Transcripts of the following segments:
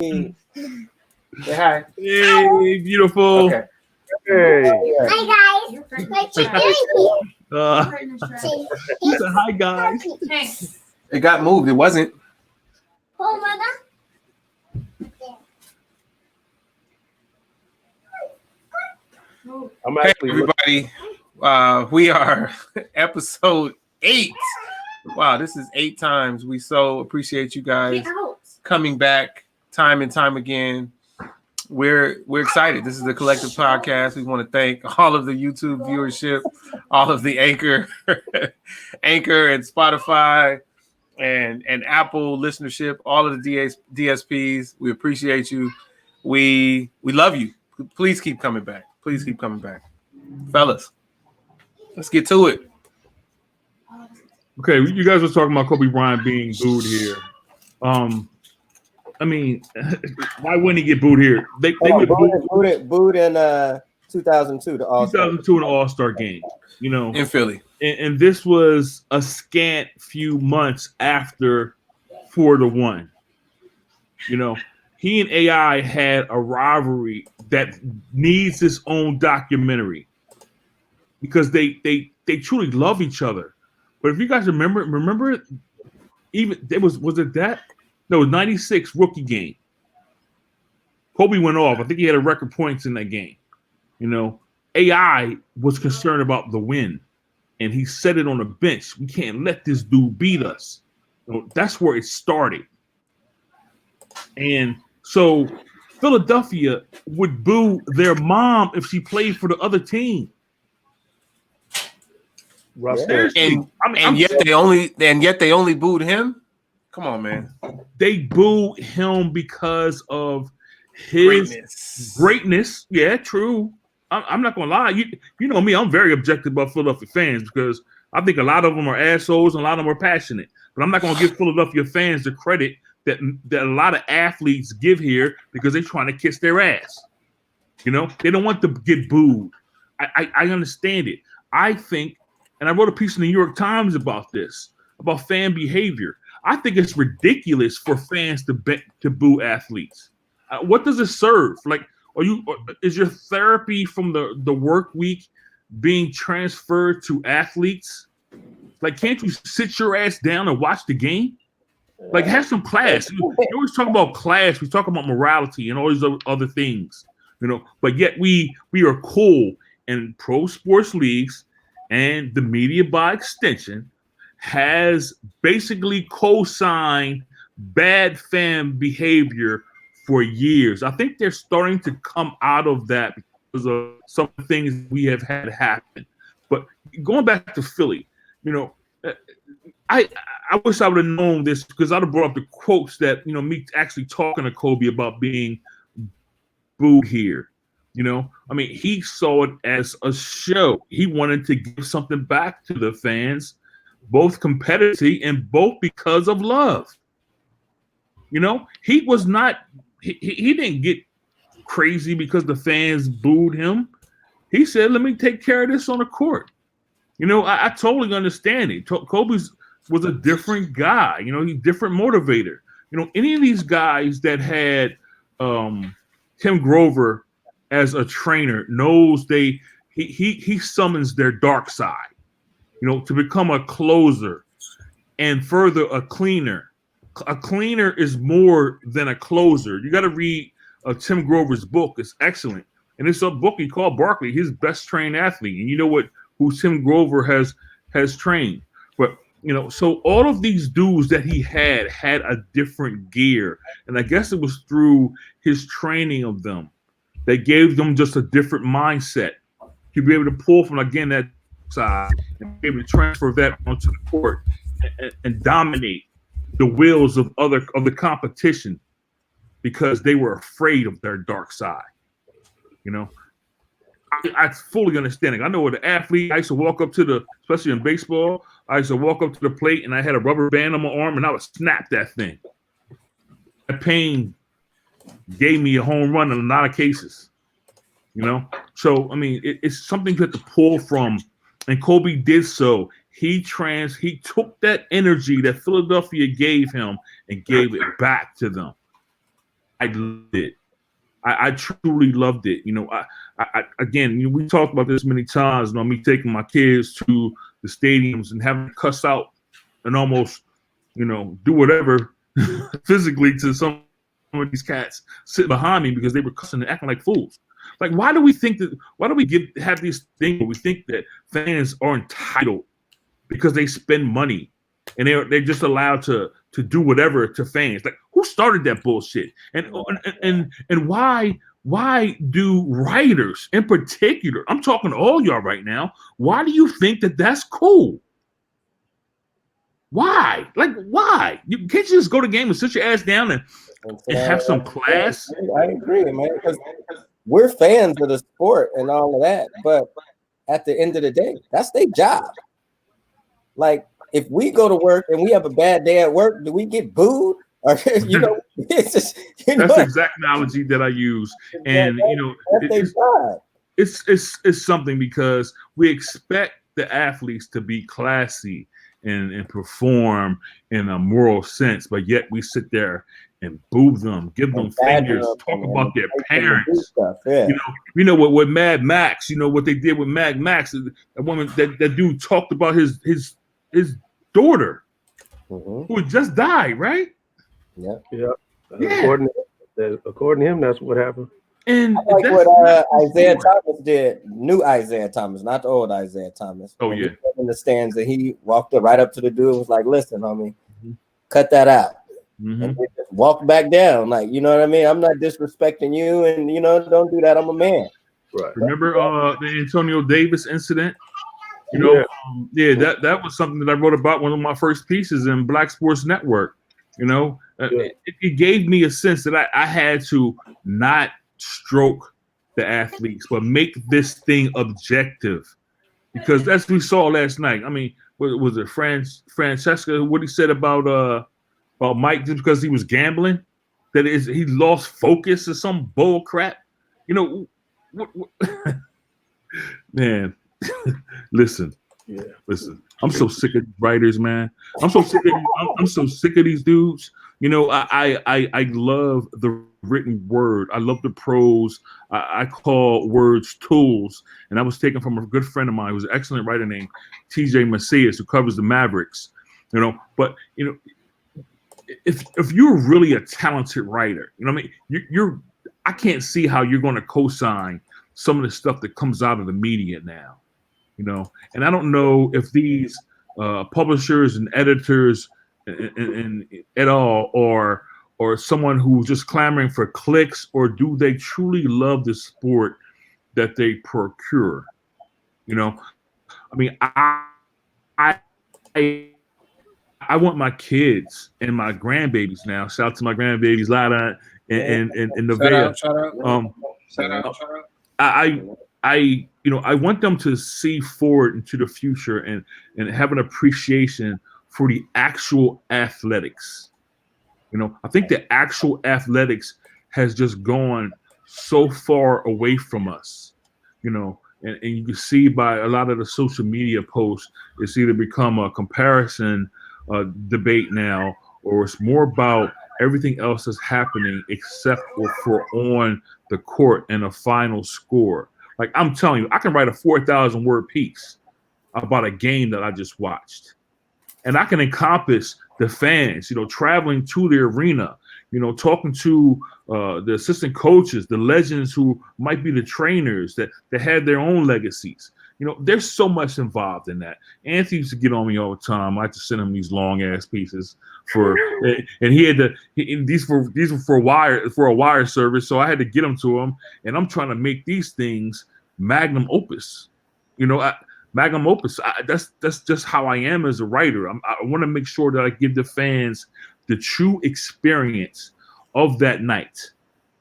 Say hi. Hey, beautiful. Okay. Hey. Hi guys. What you doing He said, hi, guys. here? It got moved. It wasn't. Oh, mother. I'm Hey, actually everybody. We are episode 8. Wow, this is 8 times. We so appreciate you guys coming back time and time again. We're excited. This is the Collective Podcast. We want to thank all of the YouTube viewership, all of the Anchor and Spotify and Apple listenership, all of the DSPs. We appreciate you. We love you. Please keep coming back. Please keep coming back. Fellas, let's get to it. Okay, you guys were talking about Kobe Bryant being booed here. I mean, why wouldn't he get booed here? They booed in 2002, the All-Star. 2002 in the All-Star game, you know, In Philly. and this was a scant few months after 4-1. You know, he and AI had a rivalry that needs its own documentary because they truly love each other. But if you guys remember, even it was it that? No, it was 96 rookie game. Kobe went off. I think he had a record points in that game. You know, AI was concerned about the win, and he said it on the bench. We can't let this dude beat us. You know, that's where it started. And so Philadelphia would boo their mom if she played for the other team. And yet they only booed him. Come on, man. They boo him because of his greatness. Yeah, true. I'm not gonna lie. You know me. I'm very objective about Philadelphia fans because I think a lot of them are assholes and a lot of them are passionate. But I'm not gonna give Philadelphia fans the credit that a lot of athletes give here because they're trying to kiss their ass. You know, they don't want to get booed. I understand it. I think, and I wrote a piece in the New York Times about this, about fan behavior. I think it's ridiculous for fans to boo athletes. What does it serve? Like, is your therapy from the work week being transferred to athletes? Like, can't you sit your ass down and watch the game? Like, have some class. You always talk about class. We talk about morality and all these other things, you know. But yet we are cool in pro sports leagues, and the media by extension has basically co-signed bad fan behavior for years. I think they're starting to come out of that because of some things we have had happen. But going back to Philly, you know, I wish I would have known this because I'd have brought up the quotes that, you know, me actually talking to Kobe about being booed here. You know, I mean, he saw it as a show. He wanted to give something back to the fans, both competitively and both because of love. You know, he was not, he didn't get crazy because the fans booed him. He said, let me take care of this on the court. You know, I totally understand it. Kobe was a different guy. You know, he's a different motivator. You know, any of these guys that had Tim Grover as a trainer knows he summons their dark side. You know, to become a closer and further a cleaner. A cleaner is more than a closer. You got to read Tim Grover's book. It's excellent. And it's a book he called Barkley, his best trained athlete. And you know who Tim Grover has trained. But, you know, so all of these dudes that he had a different gear. And I guess it was through his training of them that gave them just a different mindset. To be able to pull from, again, that side and be able to transfer that onto the court and dominate the wills of the competition because they were afraid of their dark side. You know, I fully understand it. I know with an athlete, I used to walk up to especially in baseball, I used to walk up to the plate and I had a rubber band on my arm and I would snap that thing. That pain gave me a home run in a lot of cases. You know, so I mean, it's something you have to pull from, and Kobe did so. He took that energy that Philadelphia gave him and gave it back to them. loved it. I truly loved it. You know, I again, we talked about this many times. You know, me taking my kids to the stadiums and having to cuss out and almost, you know, do whatever physically to some of these cats sitting behind me because they were cussing and acting like fools. Like, why do we think that? Why do we have these things where we think that fans are entitled because they spend money and they're just allowed to do whatever to fans? Like, who started that bullshit? And why do writers in particular? I'm talking to all y'all right now. Why do you think that that's cool? Why? Like, why? Can't you just go to the game and sit your ass down and have some class? I agree, man. Because we're fans of the sport and all of that, but at the end of the day, that's their job. Like, if we go to work and we have a bad day at work, do we get booed? Or you know, it's just, that's the exact analogy that I use. And you know, it's something because we expect the athletes to be classy and perform in a moral sense, but yet we sit there and boo them, give them fingers, talk about their parents. You know what with Mad Max, you know what they did with Mad Max, that woman, that dude talked about his daughter who had just died, right? Yeah. According to him, that's what happened. And like what Isiah Thomas did, new Isiah Thomas, not the old Isiah Thomas. Oh, yeah. In the stands, and he walked right up to the dude and was like, "Listen, homie, cut that out." And just walk back down, like, you know what I mean? I'm not disrespecting you, and you know, don't do that. I'm a man. Right. Remember the Antonio Davis incident? You know, that was something that I wrote about one of my first pieces in Black Sports Network. You know, it gave me a sense that I had to not stroke the athletes, but make this thing objective. Because as we saw last night, I mean, was it Francesca? What he said about Mike just because he was gambling, that is he lost focus or some bull crap. You know, what man. Listen. I'm so sick of writers, man. I'm so sick of these dudes. You know, I love the written word. I love the prose. I call words tools. And that was taken from a good friend of mine who's an excellent writer named TJ Macias, who covers the Mavericks. You know, but you know, if you're really a talented writer, you know what I mean, I can't see how you're going to co-sign some of the stuff that comes out of the media now. You know, and I don't know if these publishers and editors and at all, or someone who's just clamoring for clicks, or do they truly love the sport that they procure? You know, I mean, I want my kids and my grandbabies now. Shout out to my grandbabies, Lada and Nevaeh. Shout out. I want them to see forward into the future and have an appreciation for the actual athletics. You know, I think the actual athletics has just gone so far away from us, you know, and you can see by a lot of the social media posts, it's either become a comparison debate now, or it's more about everything else that's happening except for on the court and a final score. Like, I'm telling you, I can write a 4,000 word piece about a game that I just watched. And I can encompass the fans, you know, traveling to the arena, you know, talking to the assistant coaches, the legends who might be the trainers that had their own legacies. You know, there's so much involved in that. Anthony used to get on me all the time. I had to send him these long ass pieces and he had these were for a wire service, so I had to get them to him. And I'm trying to make these things magnum opus. You know, magnum opus. That's just how I am as a writer. I want to make sure that I give the fans the true experience of that night.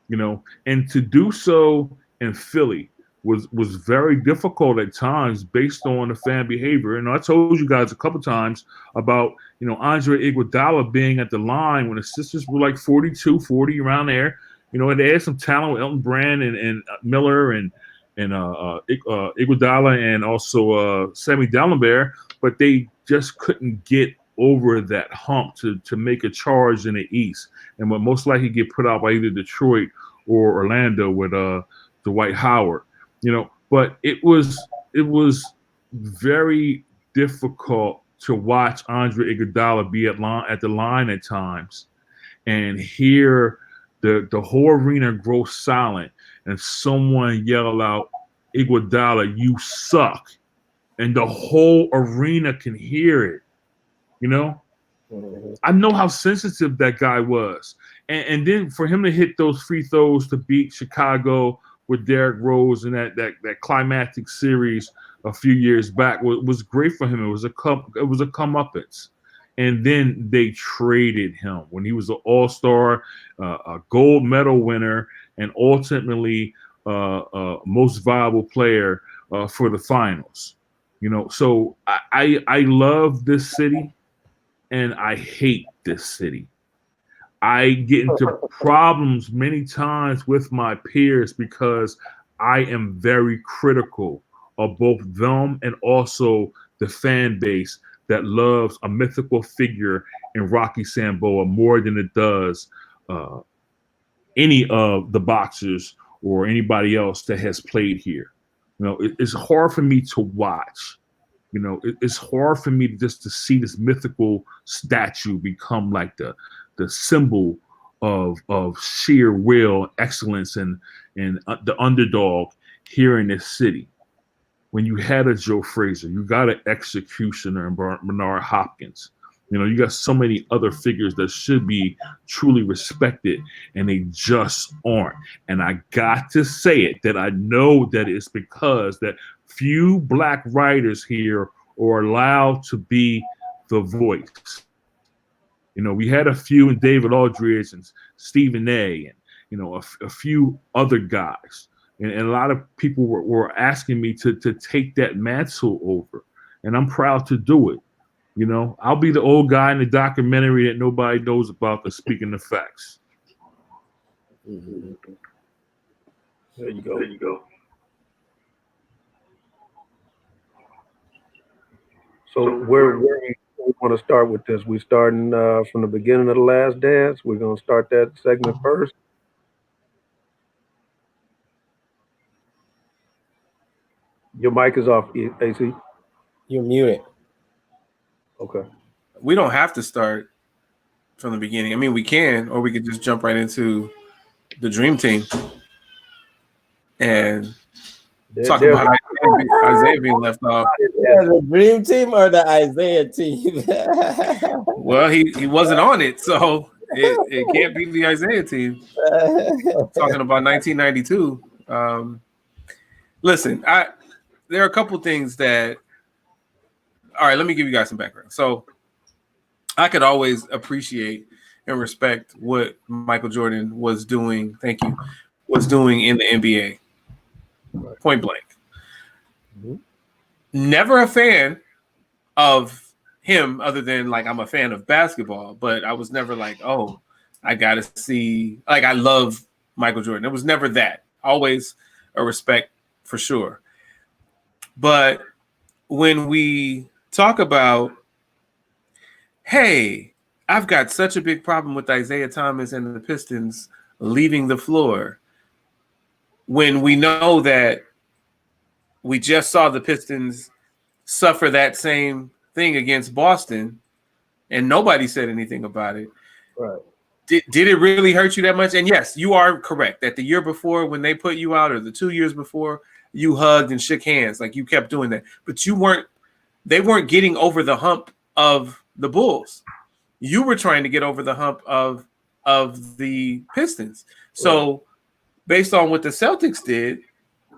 You know, and to do so in Philly was very difficult at times based on the fan behavior. And I told you guys a couple times about, you know, Andre Iguodala being at the line when the sisters were like 42, 40 around there. You know, and they had some talent with Elton Brand and Miller and Iguodala and also Sammy Dalembert, but they just couldn't get over that hump to make a charge in the East, and would most likely get put out by either Detroit or Orlando with Dwight Howard. But it was very difficult to watch Andre Iguodala be at the line at times and hear the whole arena grow silent and someone yell out, "Iguodala, you suck," and the whole arena can hear it. I know how sensitive that guy was, and then for him to hit those free throws to beat Chicago with Derrick Rose in that climactic series a few years back was great for him. It was a comeuppance. And then they traded him when he was an all-star, a gold medal winner, and ultimately most valuable player for the finals. So I love this city and I hate this city. I get into problems many times with my peers because I am very critical of both them and also the fan base that loves a mythical figure in Rocky Sanboa more than it does any of the boxers or anybody else that has played here. It's hard for me to watch. It's hard for me to see this mythical statue become like the symbol of sheer will, excellence, and the underdog here in this city. When you had a Joe Frazier, you got an executioner in Bernard Hopkins. You got so many other figures that should be truly respected, and they just aren't. And I got to say it, that I know that it's because that few Black writers here are allowed to be the voice. We had a few in David Aldridge and Stephen A. and a few other guys. And a lot of people were asking me to take that mantle over. And I'm proud to do it. I'll be the old guy in the documentary that nobody knows about that's speaking the facts. Mm-hmm. There you go. So where we want to start with this? We starting from the beginning of The Last Dance. We're going to start that segment first. Your mic is off, AC. You're muted. Okay. We don't have to start from the beginning. I mean, we can, or we could just jump right into the Dream Team and talk about Isiah being left off. Yeah, the Dream Team or the Isiah team? Well, he wasn't on it, so it can't be the Isiah team. Talking about 1992. Listen, there are a couple things that. All right, let me give you guys some background. So I could always appreciate and respect what Michael Jordan was doing. Thank you. Was doing in the NBA. Point blank. Mm-hmm. Never a fan of him other than like I'm a fan of basketball, but I was never like, oh, I got to see, like I love Michael Jordan. It was never that. Always a respect for sure. But when we talk about, hey, I've got such a big problem with Isiah Thomas and the Pistons leaving the floor, when we know that we just saw the Pistons suffer that same thing against Boston and nobody said anything about it. Right. Did it really hurt you that much? And yes, you are correct that the year before when they put you out, or the 2 years before, you hugged and shook hands. Like you kept doing that, but they weren't getting over the hump of the Bulls. You were trying to get over the hump of the Pistons. So based on what the Celtics did,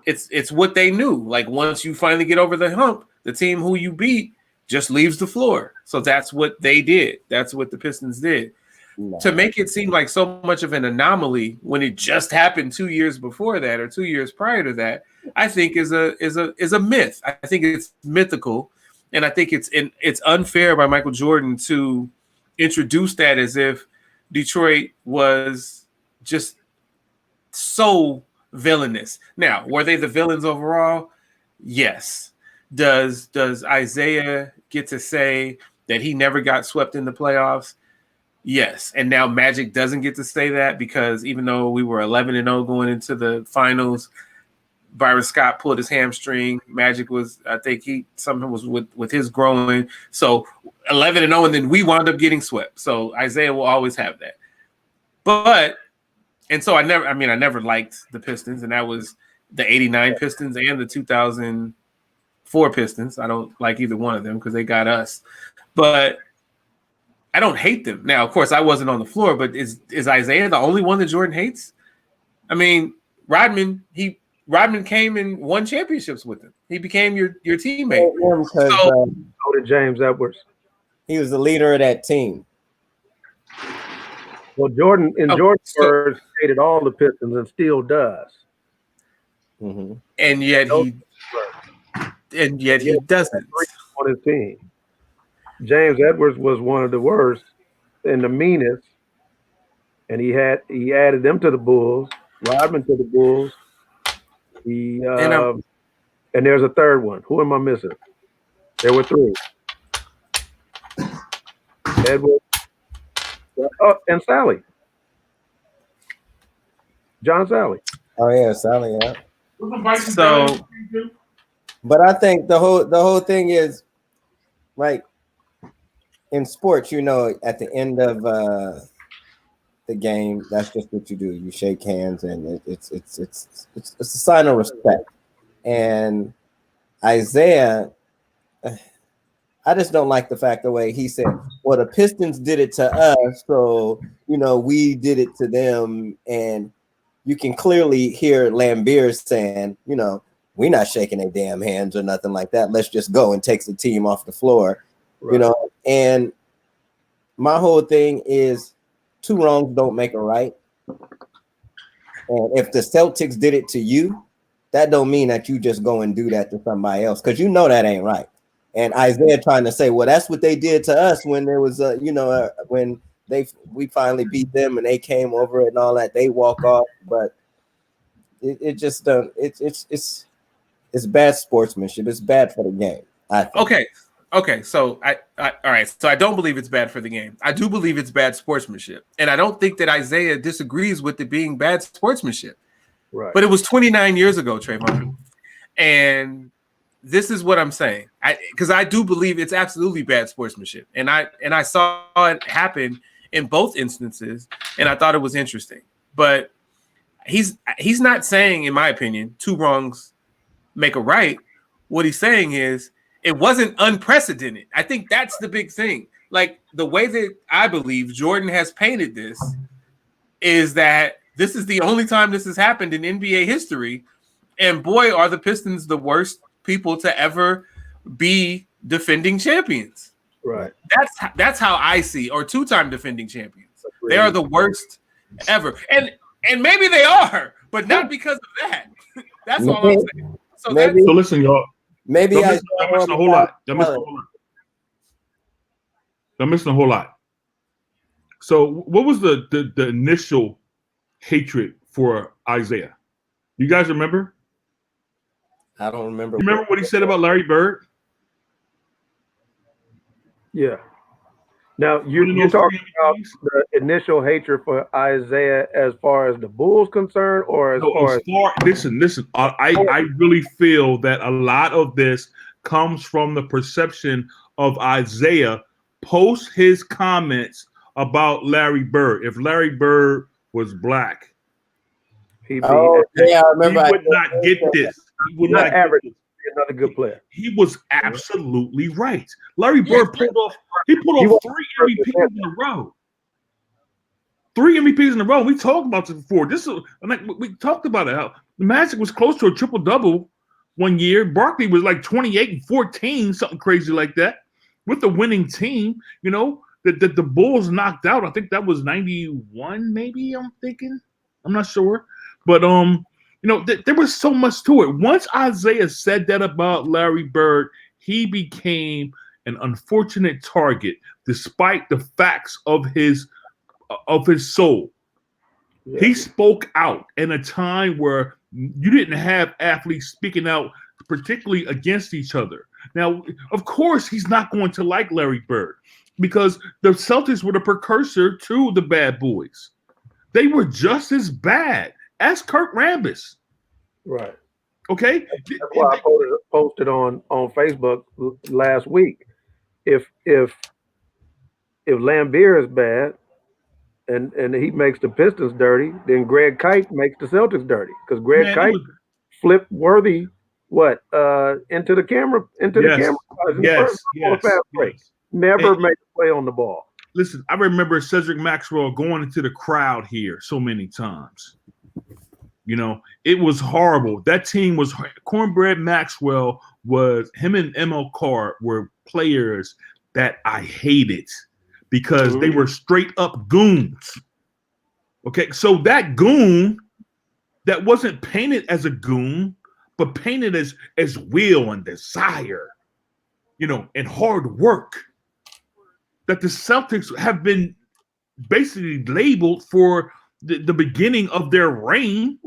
it's what they knew. Like once you finally get over the hump, the team who you beat just leaves the floor. So that's what they did. That's what the Pistons did. No. To make it seem like so much of an anomaly when it just happened 2 years before that or 2 years prior to that, I think is a myth. I think it's mythical, and I think it's unfair by Michael Jordan to introduce that as if Detroit was just so villainous. Now, were they the villains overall? Yes. Does Isiah get to say that he never got swept in the playoffs? Yes. And now Magic doesn't get to say that because even though we were 11-0 going into the finals, Byron Scott pulled his hamstring. Magic was, I think something was with his groin. So 11-0, and then we wound up getting swept. So Isiah will always have that. So I never liked the Pistons, and that was the 89 Pistons and the 2004 Pistons. I don't like either one of them because they got us. But I don't hate them. Now, of course, I wasn't on the floor, but is Isiah the only one that Jordan hates? I mean, Rodman came and won championships with him. He became your teammate. So did James Edwards. He was the leader of that team. Well, Jordan first hated all the Pistons and still does. Mm-hmm. And yet he doesn't on his team. James Edwards was one of the worst and the meanest, and he added them to the Bulls, Rodman to the Bulls. And there's a third one. Who am I missing? There were three. Edwards. And Sally. John Sally. Oh yeah, Sally, yeah. So, but I think the whole thing is like in sports, you know, at the end of the game, that's just what you do. You shake hands, and it's a sign of respect. And Isiah, I just don't like the fact the way he said, well, the Pistons did it to us, so, you know, we did it to them. And you can clearly hear Lambeer saying, you know, we're not shaking their damn hands or nothing like that. Let's just go, and takes the team off the floor, right. You know. And my whole thing is 2 wrongs don't make a right. And if the Celtics did it to you, that don't mean that you just go and do that to somebody else, because you know that ain't right. And Isiah trying to say, well, that's what they did to us when there was when we finally beat them and they came over it and all that. They walk off, but it just it's bad sportsmanship. It's bad for the game, I think. Okay. So all right. So I don't believe it's bad for the game. I do believe it's bad sportsmanship, and I don't think that Isiah disagrees with it being bad sportsmanship. Right. But it was 29 years ago, TreVon, and this is what I'm saying. Because I do believe it's absolutely bad sportsmanship, and I saw it happen in both instances, and I thought it was interesting. But he's not saying, in my opinion, 2 wrongs make a right. What he's saying is it wasn't unprecedented. I think that's the big thing. Like, the way that I believe Jordan has painted this is that this is the only time this has happened in NBA history, and boy, are the Pistons the worst people to ever be defending champions. Right. That's how I see, or 2-time defending champions. They are the worst ever. And maybe they are, but not because of that. That's all I'm saying. So listen, y'all. Maybe I'm missing a whole lot. I'm missing a whole lot. So what was the initial hatred for Isiah? You guys remember? I don't remember. You remember what he said about Larry Bird? Yeah. Now you're talking about the initial hatred for Isiah as far as the Bulls concerned, or listen. I really feel that a lot of this comes from the perception of Isiah post his comments about Larry Bird. If Larry Bird was black, I remember. He would not get this. He would not average. Another good player. He was absolutely right. Larry Bird pulled off 3 MVPs in a row. 3 MVPs in a row. We talked about this before. We talked about it. How the Magic was close to a triple-double one year. Barkley was like 28 and 14, something crazy like that, with the winning team. You know, that the Bulls knocked out. I think that was 91, maybe. I'm thinking. I'm not sure, but you know, there was so much to it. Once Isiah said that about Larry Bird, he became an unfortunate target, despite the facts of his soul. Yeah. He spoke out in a time where you didn't have athletes speaking out particularly against each other. Now, of course, he's not going to like Larry Bird because the Celtics were the precursor to the Bad Boys. They were just as bad as Kurt Rambis. Right. Okay? That's why I posted on Facebook last week. If Lambeer is bad and he makes the Pistons dirty, then Greg Kite makes the Celtics dirty because Greg Kite flipped Worthy into the camera fast break. Never made a play on the ball. Listen, I remember Cedric Maxwell going into the crowd here so many times. You know, it was horrible. That team was Cornbread Maxwell him and ML Carr were players that I hated because they were straight up goons. Okay, so that goon that wasn't painted as a goon, but painted as will and desire, you know, and hard work, that the Celtics have been basically labeled for the beginning of their reign.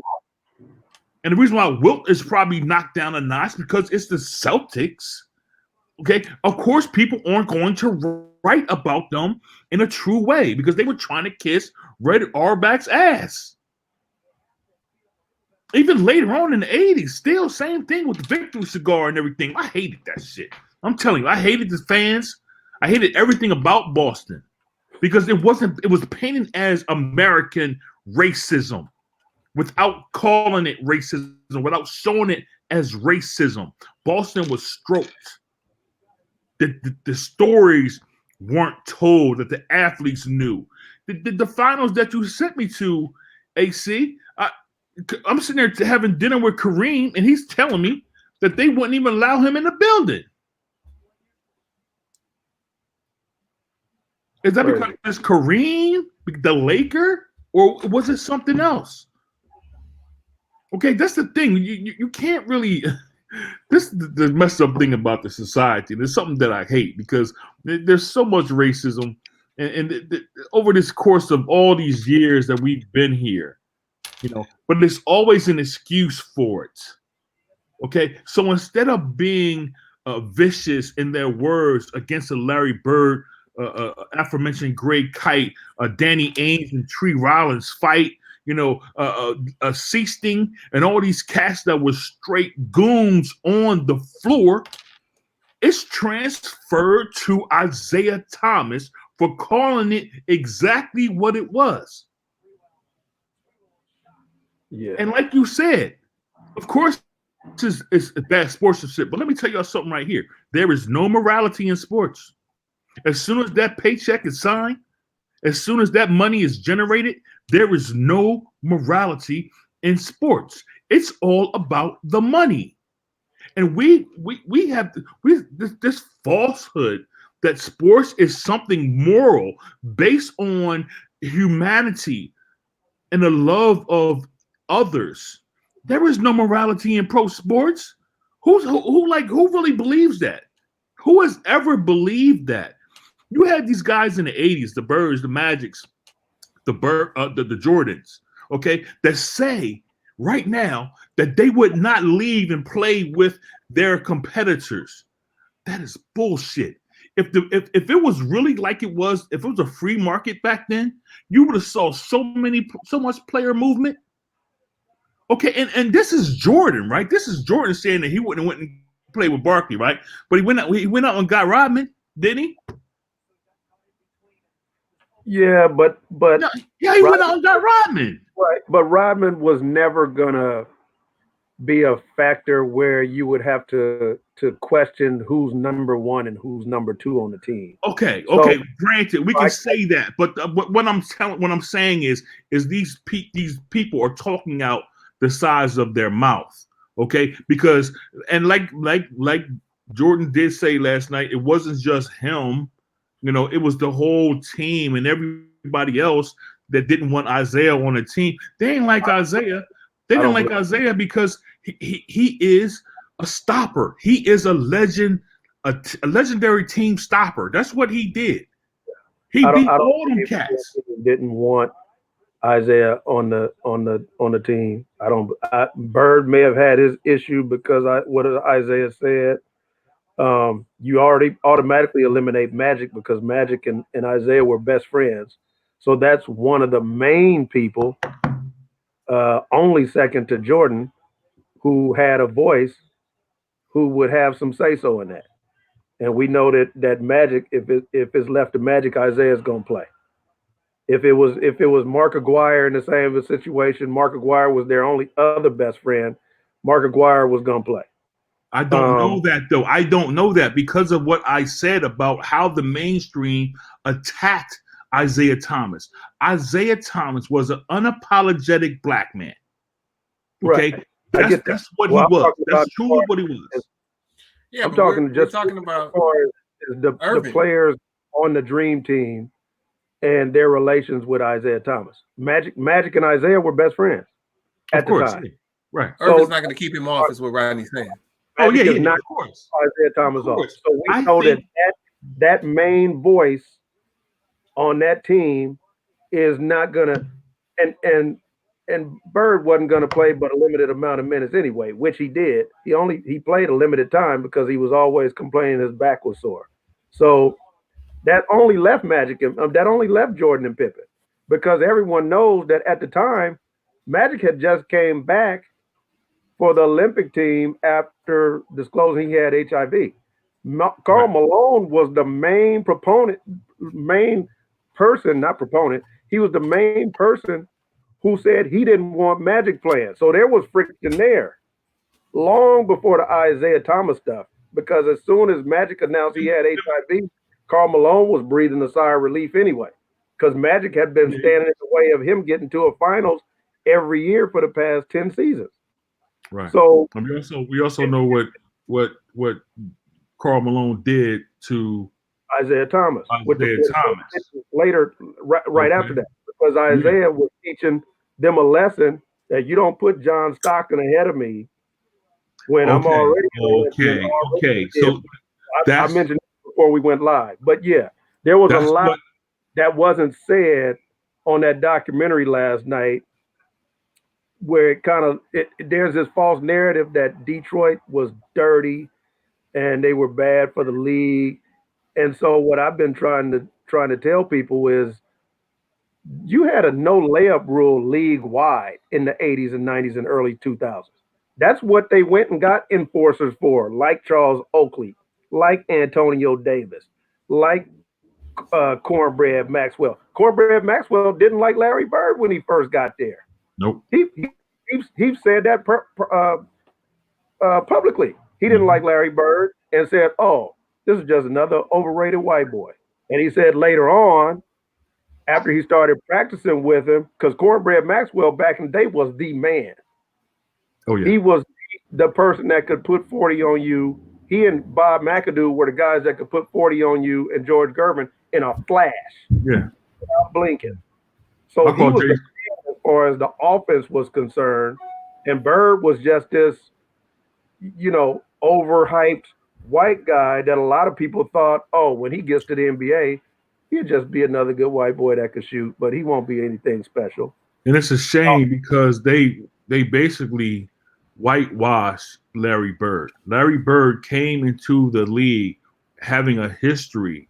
And the reason why Wilt is probably knocked down a notch because it's the Celtics. Okay, of course, people aren't going to write about them in a true way because they were trying to kiss Red Auerbach's ass. Even later on in the 80s, still same thing with the Victory Cigar and everything. I hated that shit. I'm telling you, I hated the fans. I hated everything about Boston because it was painted as American racism without calling it racism, without showing it as racism. Boston was stroked. The stories weren't told that the athletes knew. The finals that you sent me to, AC, I'm sitting there having dinner with Kareem, and he's telling me that they wouldn't even allow him in the building. Is that because it's Kareem, the Laker, or was it something else? Okay, that's the thing. You can't really. This is the messed up thing about the society. There's something that I hate because there's so much racism, and over this course of all these years that we've been here, you know. But there's always an excuse for it. Okay, so instead of being vicious in their words against the Larry Bird, aforementioned Greg Kite, Danny Ainge, and Tree Rollins fight. You know, Seasting and all these cats that were straight goons on the floor, it's transferred to Isiah Thomas for calling it exactly what it was. Yeah. And like you said, of course, it's bad sportsmanship. But let me tell y'all something right here. There is no morality in sports. As soon as that paycheck is signed, as soon as that money is generated, there is no morality in sports. It's all about the money. And we have this falsehood that sports is something moral based on humanity and the love of others. There is no morality in pro sports. Who really believes that? Who has ever believed that? You had these guys in the 80s, the Birds, the Magics, the Jordans, okay, that say right now that they would not leave and play with their competitors. That is bullshit. If it was really like it was, if it was a free market back then, you would have saw so much player movement. Okay, and this is Jordan, right? This is Jordan saying that he wouldn't have went and played with Barkley, right? But he went out and got Rodman, didn't he? Yeah, but no, yeah, he went out and got Rodman. Right, but Rodman was never gonna be a factor where you would have to question who's number one and who's number two on the team. Okay, granted, we can say that, but what I'm saying is these people are talking out the size of their mouth. Okay, because and like Jordan did say last night, it wasn't just him. You know, it was the whole team and everybody else that didn't want Isiah on the team. They didn't like Isiah. They didn't like Isiah because he is a stopper. He is a legend, a legendary team stopper. That's what he did. He beat all them cats. Didn't want Isiah on the team. Bird may have had his issue because what Isiah said. You already automatically eliminate Magic because Magic and Isiah were best friends. So that's one of the main people, only second to Jordan, who had a voice, who would have some say-so in that. And we know that Magic, if it's left to Magic, Isaiah's gonna play. If it was Mark Aguirre in the same situation, Mark Aguirre was their only other best friend, Mark Aguirre was gonna play. I don't know that, though. I don't know that because of what I said about how the mainstream attacked Isiah Thomas. Isiah Thomas was an unapologetic black man. Okay? Right. That's what he was. That's truly what he was. Yeah, I'm talking we're talking about the players on the Dream Team and their relations with Isiah Thomas. Magic and Isiah were best friends at the time. Yeah. Right. Irvin's not going to keep him off, is what Rodney's saying. Magic is not of course. Isiah Thomas off. So we know that main voice on that team is not gonna, and Bird wasn't gonna play but a limited amount of minutes anyway, which he did. He played a limited time because he was always complaining his back was sore. So that only left that only left Jordan and Pippen, because everyone knows that at the time Magic had just came back for the Olympic team after disclosing he had HIV. Karl Malone was the main he was the main person who said he didn't want Magic playing. So there was friction there long before the Isiah Thomas stuff, because as soon as Magic announced he had HIV, Karl Malone was breathing a sigh of relief anyway, because Magic had been standing in the way of him getting to a finals every year for the past 10 seasons. Right. So we also know what Karl Malone did to Isiah Thomas. Later, right after that, because Isiah was teaching them a lesson that you don't put John Stockton ahead of me when I'm already. Okay. So I mentioned it before we went live, but yeah, there was a lot that wasn't said on that documentary last night, where there's this false narrative that Detroit was dirty and they were bad for the league. And so what I've been trying to tell people is, you had a no layup rule league wide in the 80s and 90s and early 2000s. That's what they went and got enforcers for, like Charles Oakley, like Antonio Davis, like Cornbread Maxwell. Cornbread Maxwell didn't like Larry Bird when he first got there. Nope. He said that publicly. He didn't like Larry Bird and said, "Oh, this is just another overrated white boy." And he said later on, after he started practicing with him, because Cornbread Maxwell back in the day was the man. Oh yeah. He was the person that could put 40 on you. He and Bob McAdoo were the guys that could put 40 on you, and George Gervin in a flash. Yeah. Without blinking. So he was the, as far as the offense was concerned, and Bird was just this, overhyped white guy that a lot of people thought, oh, when he gets to the NBA, he'll just be another good white boy that could shoot, but he won't be anything special. And it's a shame because they basically whitewashed Larry Bird. Larry Bird came into the league having a history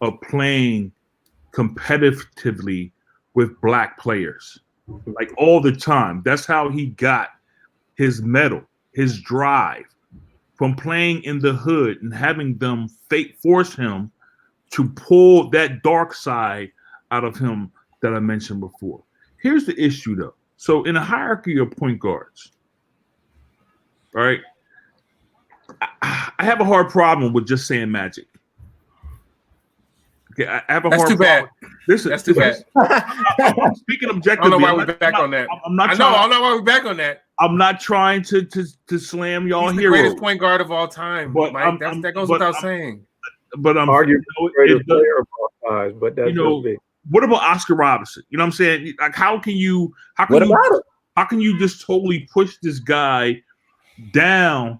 of playing competitively with black players, like all the time. That's how he got his medal, his drive, from playing in the hood and having them force him to pull that dark side out of him that I mentioned before. Here's the issue, though. So in a hierarchy of point guards, right, I have a hard problem with just saying Magic. Okay, I have a hard problem. Bad. That's too bad. I'm speaking objectively. I don't know why we're back on that. I don't know why we're back on that. I'm not trying to slam y'all He's the greatest point guard of all time, but Mike. That goes without saying. But I'm arguing greatest player of all time. But that's what about Oscar Robertson? You know what I'm saying? Like, how can you just totally push this guy down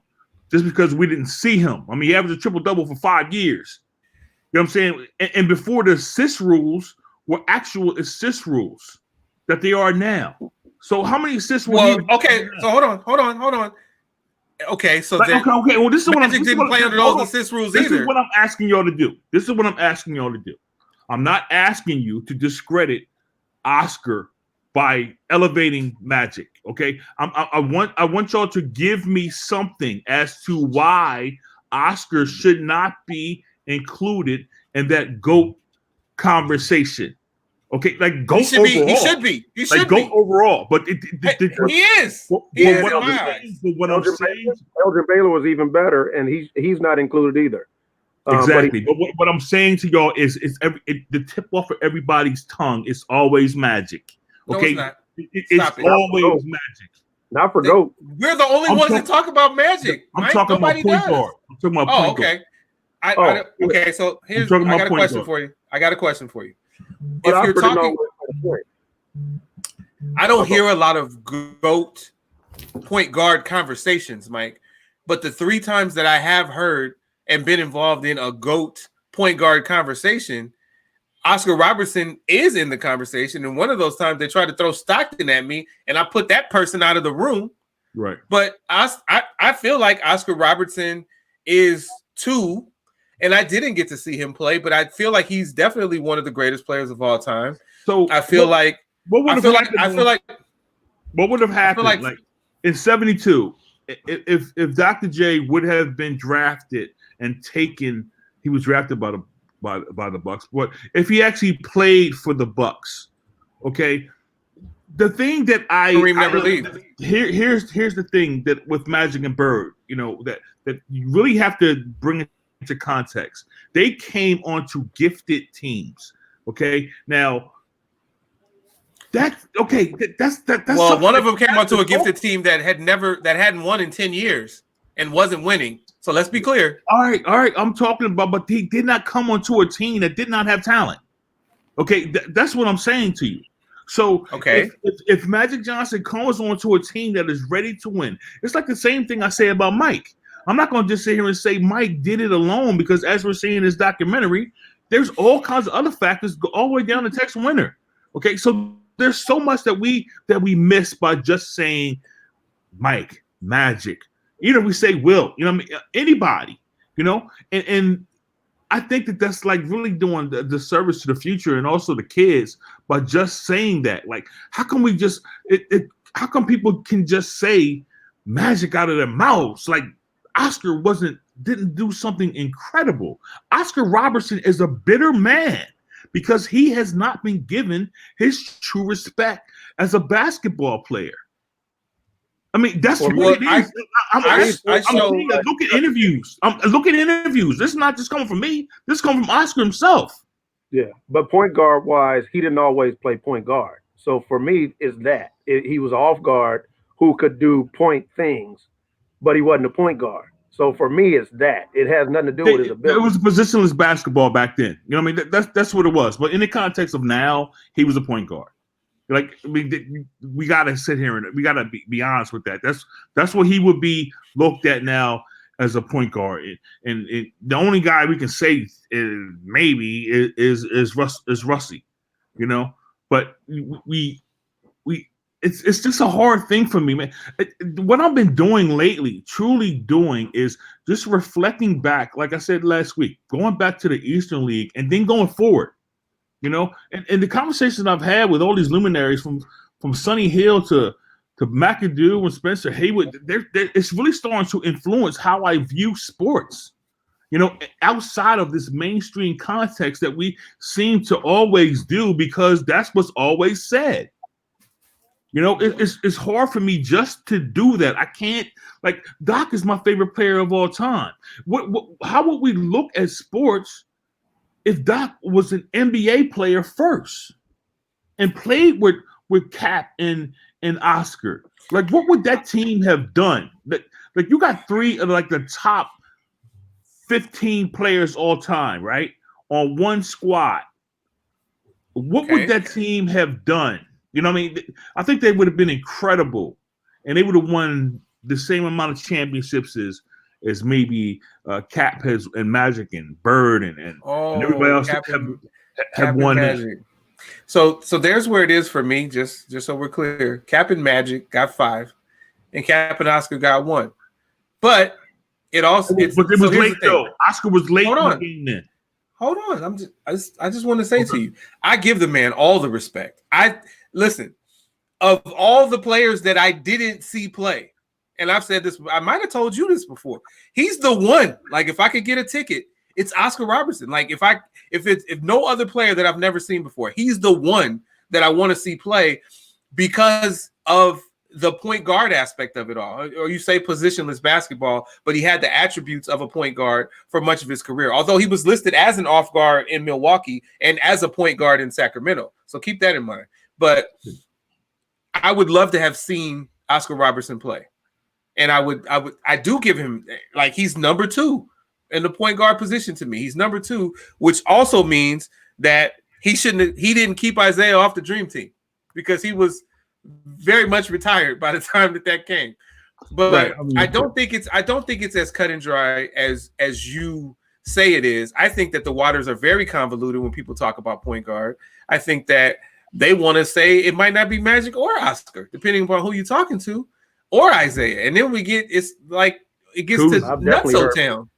just because we didn't see him? I mean, he averaged a triple-double for 5 years. You know what I'm saying? And before the assist rules were actual assist rules. that they are now. So how many assists? Okay, so hold on. Okay, so okay. Well, this is what Magic didn't play under those assist rules either. This is what I'm asking y'all to do. I'm not asking you to discredit Oscar by elevating Magic. Okay, I want y'all to give me something as to why Oscar should not be included in that GOAT conversation. Okay, like GOAT overall. He should be. GOAT overall, but he is. What I'm saying, Elgin Baylor was even better, and he's not included either. Exactly. But what I'm saying to y'all is the tip off of everybody's tongue is always Magic. Okay, no, it's not. It's always Magic. Not for GOAT. We're the only ones that talk about Magic. I'm talking about point guard. I'm talking about point guard. Okay. So I got a question for you. But if you're talking, I don't hear a lot of GOAT point guard conversations, Mike. But the 3 times that I have heard and been involved in a GOAT point guard conversation, Oscar Robertson is in the conversation. And one of those times they tried to throw Stockton at me, and I put that person out of the room. Right. But I feel like Oscar Robertson is 2. And I didn't get to see him play, but I feel like he's definitely one of the greatest players of all time. So I feel like what would have happened like in 72 if Dr. J would have been drafted and taken, he was drafted by the Bucks, but if he actually played for the Bucks, okay. The thing that Kareem never leave. Here's the thing that with Magic and Bird, you know, that you really have to bring it into context. They came onto gifted teams. Okay, now that's okay. That's well, one of them came onto a gifted team that hadn't won in 10 years and wasn't winning. So let's be clear. All right. I'm talking about, but they did not come onto a team that did not have talent. Okay, that's what I'm saying to you. So okay, if Magic Johnson comes onto a team that is ready to win, it's like the same thing I say about Mike. I'm not going to just sit here and say Mike did it alone, because as we're seeing in this documentary, there's all kinds of other factors go all the way down to Tex Winter. Okay, so there's so much that we miss by just saying Mike, Magic. You know, we say Wilt, you know what I mean? Anybody, you know? And I think that's like really doing the service to the future and also the kids by just saying that. Like, how come we just how come people can just say Magic out of their mouths? Like, Oscar didn't do something incredible. Oscar Robertson is a bitter man because he has not been given his true respect as a basketball player. I mean, that's what it is. Look at interviews. Look at interviews. This is not just coming from me. This comes from Oscar himself. Yeah, but point guard wise, he didn't always play point guard. So for me, he was off guard who could do point things, but he wasn't a point guard. So for me, it's that. It has nothing to do with his ability. It was a positionless basketball back then. You know what I mean? That's what it was. But in the context of now, he was a point guard. Like, I mean, we got to sit here and we got to be honest with that. That's what he would be looked at now as a point guard. And the only guy we can say is Rusty, you know. But it's just a hard thing for me, man. What I've been doing lately, truly doing, is just reflecting back, like I said last week, going back to the Eastern League and then going forward. You know, and the conversations I've had with all these luminaries from Sonny Hill to McAdoo and Spencer Haywood, it's really starting to influence how I view sports. You know, outside of this mainstream context that we seem to always do because that's what's always said. You know, it's hard for me just to do that. I can't, like, Doc is my favorite player of all time. How would we look at sports if Doc was an NBA player first and played with Cap and Oscar? Like, what would that team have done? Like, you got 3 of like the top 15 players all time, right? On one squad. What would that team have done? You know what I mean? I think they would have been incredible, and they would have won the same amount of championships as maybe Cap has and Magic and Bird and everybody else have won. So there's where it is for me. Just so we're clear, Cap and Magic got 5, and Cap and Oscar got 1. But it also but it was late though. Oscar was late in the game then. Hold on. I just want to say to you, I give the man all the respect. Listen, of all the players that I didn't see play, and I've said this, I might have told you this before. He's the one. Like, if I could get a ticket, it's Oscar Robertson. Like, if no other player that I've never seen before, he's the one that I want to see play because of the point guard aspect of it all. Or you say positionless basketball, but he had the attributes of a point guard for much of his career. Although he was listed as an off guard in Milwaukee and as a point guard in Sacramento. So keep that in mind. But I would love to have seen Oscar Robertson play. And I do give him, like, he's number 2 in the point guard position to me. He's number 2, which also means that he didn't keep Isiah off the dream team because he was very much retired by the time that came. But right. I don't think it's as cut and dry as you say it is. I think that the waters are very convoluted when people talk about point guard. I think that they want to say it might not be Magic or Oscar, depending upon who you're talking to, or Isiah. And then it's like it gets to Nutso Town.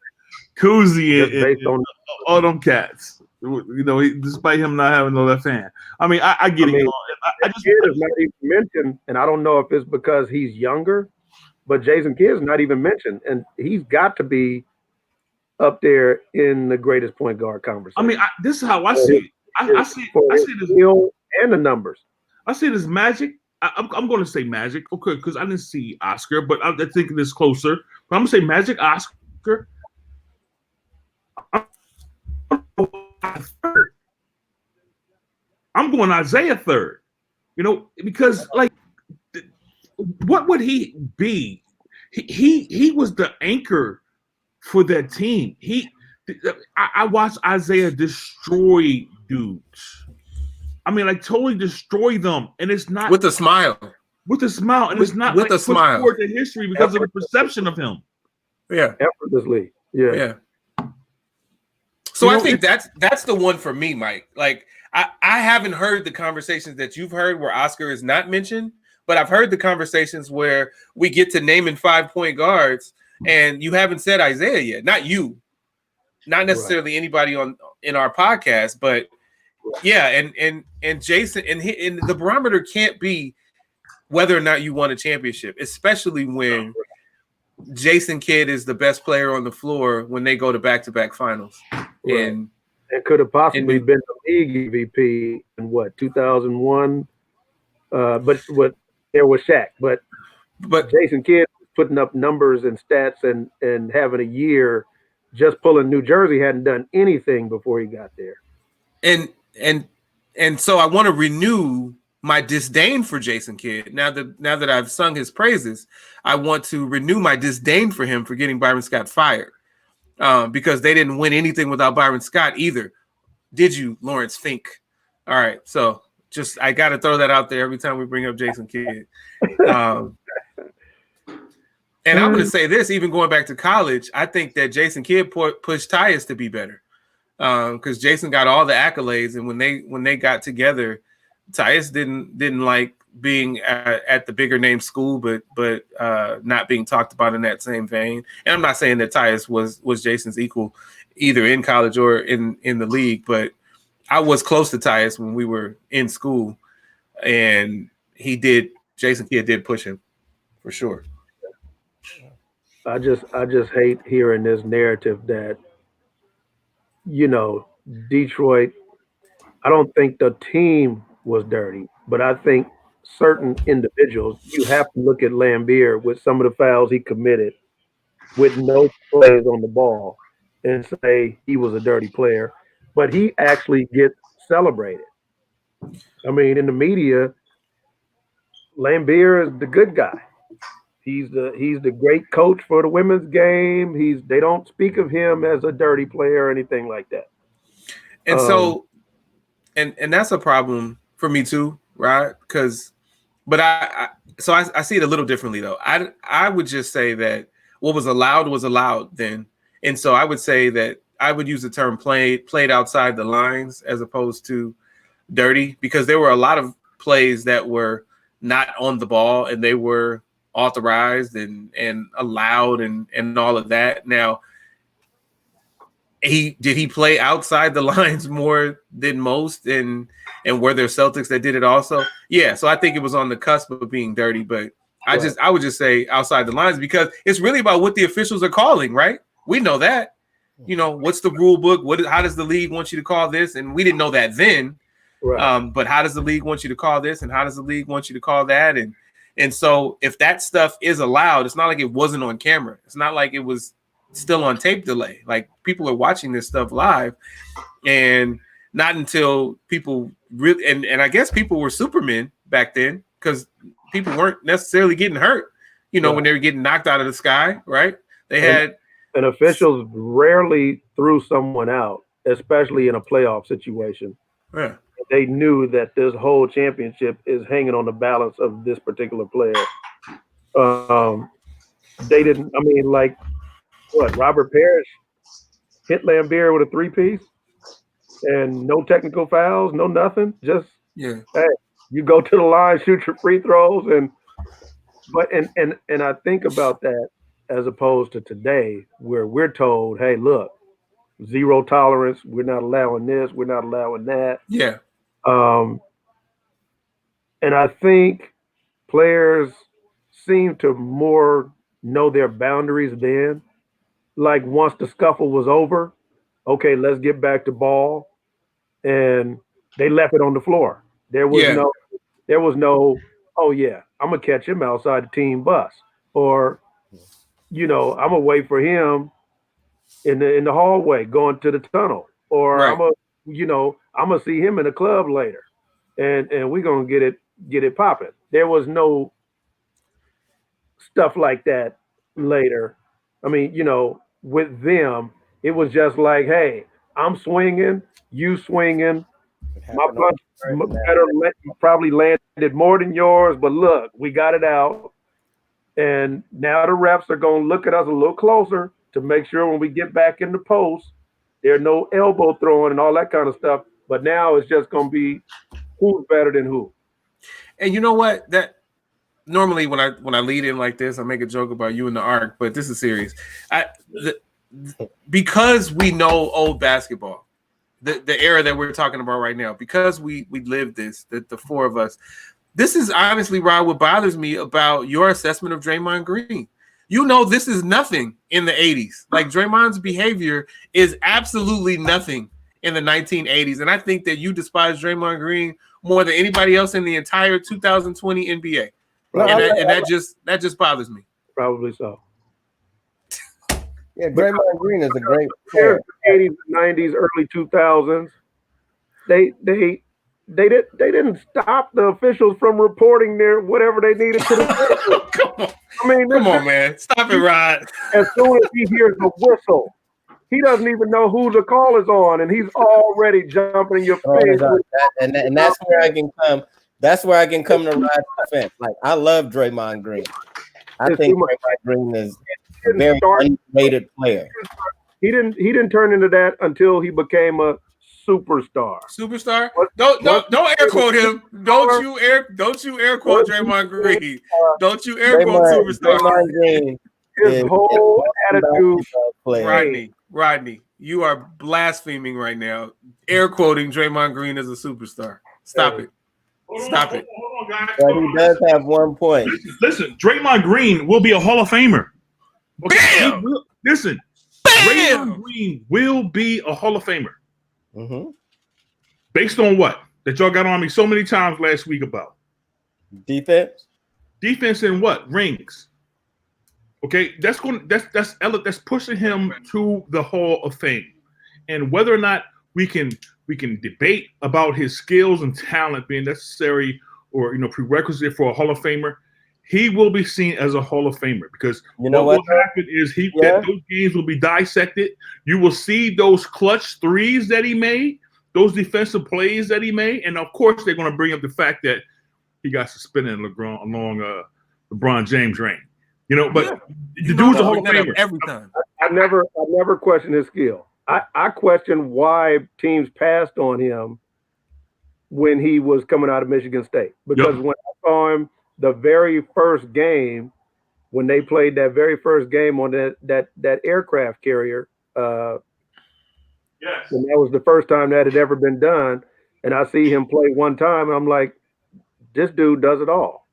Koozie and all them cats. You know, despite him not having no left hand. I mean, I get it. I just is not even mentioned, and I don't know if it's because he's younger, but Jason Kidd is not even mentioned, and he's got to be up there in the greatest point guard conversation. I mean, this is how I see it. I see this skill and the numbers. I see this Magic. I'm going to say Magic, okay, because I didn't see Oscar, but I think it is closer. But I'm going to say Magic, Oscar. Third. I'm going Isiah third. You know, because like, what would he be? He was the anchor for that team. I watched Isiah destroy dudes. I mean, like, totally destroy them, and it's not with a smile. With a smile, and it's not with like a smile. Forward to history because of the perception of him. Yeah, effortlessly. Yeah. So I think that's the one for me, Mike. Like, I haven't heard the conversations that you've heard where Oscar is not mentioned, but I've heard the conversations where we get to naming 5 point guards, and you haven't said Isiah yet. Not you, not necessarily anybody in our podcast, but yeah, and Jason and the barometer can't be whether or not you won a championship, especially when Jason Kidd is the best player on the floor when they go to back-to-back finals. Right. And it could have possibly been the league MVP in 2001. But there was Shaq. But Jason Kidd putting up numbers and stats and having a year just pulling New Jersey, hadn't done anything before he got there. And so I want to renew my disdain for Jason Kidd. Now that I've sung his praises, I want to renew my disdain for him for getting Byron Scott fired, because they didn't win anything without Byron Scott either. Did you, Lawrence Fink? All right, so I got to throw that out there every time we bring up Jason Kidd. And I'm going to say this, even going back to college, I think that Jason Kidd pushed Tyus to be better, because Jason got all the accolades, and when they got together, Tyus didn't like being at the bigger name school, but not being talked about in that same vein. And I'm not saying that Tyus was Jason's equal either in college or in the league, but I was close to Tyus when we were in school, and Jason Kidd did push him for sure. I just hate hearing this narrative that, you know, Detroit, I don't think the team was dirty, but I think certain individuals, you have to look at Lambeer with some of the fouls he committed with no plays on the ball and say he was a dirty player, but he actually gets celebrated. I mean, in the media, Lambeer is the good guy. He's the great coach for the women's game. They don't speak of him as a dirty player or anything like that. And so, and that's a problem for me too, right? But I see it a little differently though. I would just say that what was allowed then, and so I would say that I would use the term played outside the lines as opposed to dirty because there were a lot of plays that were not on the ball and they were authorized and allowed and all of that. Now, did he play outside the lines more than most, and were there Celtics that did it also? Yeah, so I think it was on the cusp of being dirty, but I would just say outside the lines because it's really about what the officials are calling, right? We know that. You know, what's the rule book? How does the league want you to call this? And we didn't know that then. Right. But how does the league want you to call this? And how does the league want you to call that? And so if that stuff is allowed, it's not like it wasn't on camera. It's not like it was still on tape delay. Like people are watching this stuff live, and not until people really and I guess people were supermen back then because people weren't necessarily getting hurt, you know, when they were getting knocked out of the sky, right? They had and officials rarely threw someone out, especially in a playoff situation. Yeah. They knew that this whole championship is hanging on the balance of this particular player. They didn't, I mean, like, what, Robert Parrish hit Lambeer with a 3-piece and no technical fouls, no nothing. Just, hey, you go to the line, shoot your free throws. And I think about that as opposed to today where we're told, hey, look, zero tolerance. We're not allowing this. We're not allowing that. Yeah. And I think players seem to more know their boundaries then. Like once the scuffle was over, okay, let's get back to ball. And they left it on the floor. There was no, oh yeah, I'm gonna catch him outside the team bus. Or, you know, I'm gonna wait for him in the hallway going to the tunnel. Or I'm gonna see him in the club later. And we're gonna get it popping. There was no stuff like that later. I mean, you know, with them, it was just like, hey, I'm swinging, you swinging. My punch probably landed more than yours, but look, we got it out. And now the refs are going to look at us a little closer to make sure when we get back in the post, there's no elbow throwing and all that kind of stuff. But now it's just going to be who's better than who. And you know what? That normally when I lead in like this, I make a joke about you and the arc, but this is serious. Because we know old basketball, the era that we're talking about right now, because we lived this, the four of us. This is honestly, Rod, what bothers me about your assessment of Draymond Green. You know, this is nothing in the 80s. Like Draymond's behavior is absolutely nothing in the 1980s. And I think that you despise Draymond Green more than anybody else in the entire 2020 NBA. That just bothers me. Probably so. Yeah, Draymond Green is a great player. 80s, 90s, early 2000s. They didn't stop the officials from reporting their whatever they needed to the Come on. I mean, come on, man. Stop it, Rod. As soon as he hears the whistle, he doesn't even know who the call is on, and he's already jumping in your face. And that's where I can come. That's where I can come to Rod's defense. Like, I love Draymond Green. I think Draymond Green is a very underrated player. He didn't turn into that until he became a superstar. Superstar? Don't air quote him. Don't you air quote Draymond Green. Don't you air quote superstar. Draymond Green. His whole attitude. Rodney, you are blaspheming right now. Air quoting Draymond Green as a superstar. Stop it. Stop it. Hold on, guys. But he does have 1 point. Listen, Draymond Green will be a Hall of Famer. Bam! Listen, Bam! Draymond Green will be a Hall of Famer. Mm-hmm. Based on what? That y'all got on me so many times last week about? Defense? Defense and what? Rings. Okay, that's pushing him to the Hall of Fame. And whether or not we can debate about his skills and talent being necessary or prerequisite for a Hall of Famer, he will be seen as a Hall of Famer because what will happen is those games will be dissected. You will see those clutch threes that he made, those defensive plays that he made, and of course they're going to bring up the fact that he got suspended along LeBron James' reign. But the dude's a Hall of Famer every time. I never questioned his skill. I question why teams passed on him when he was coming out of Michigan State. Because when I saw him the very first game, when they played that very first game on that aircraft carrier, Yes. and that was the first time that had ever been done. And I see him play one time, and I'm like, this dude does it all.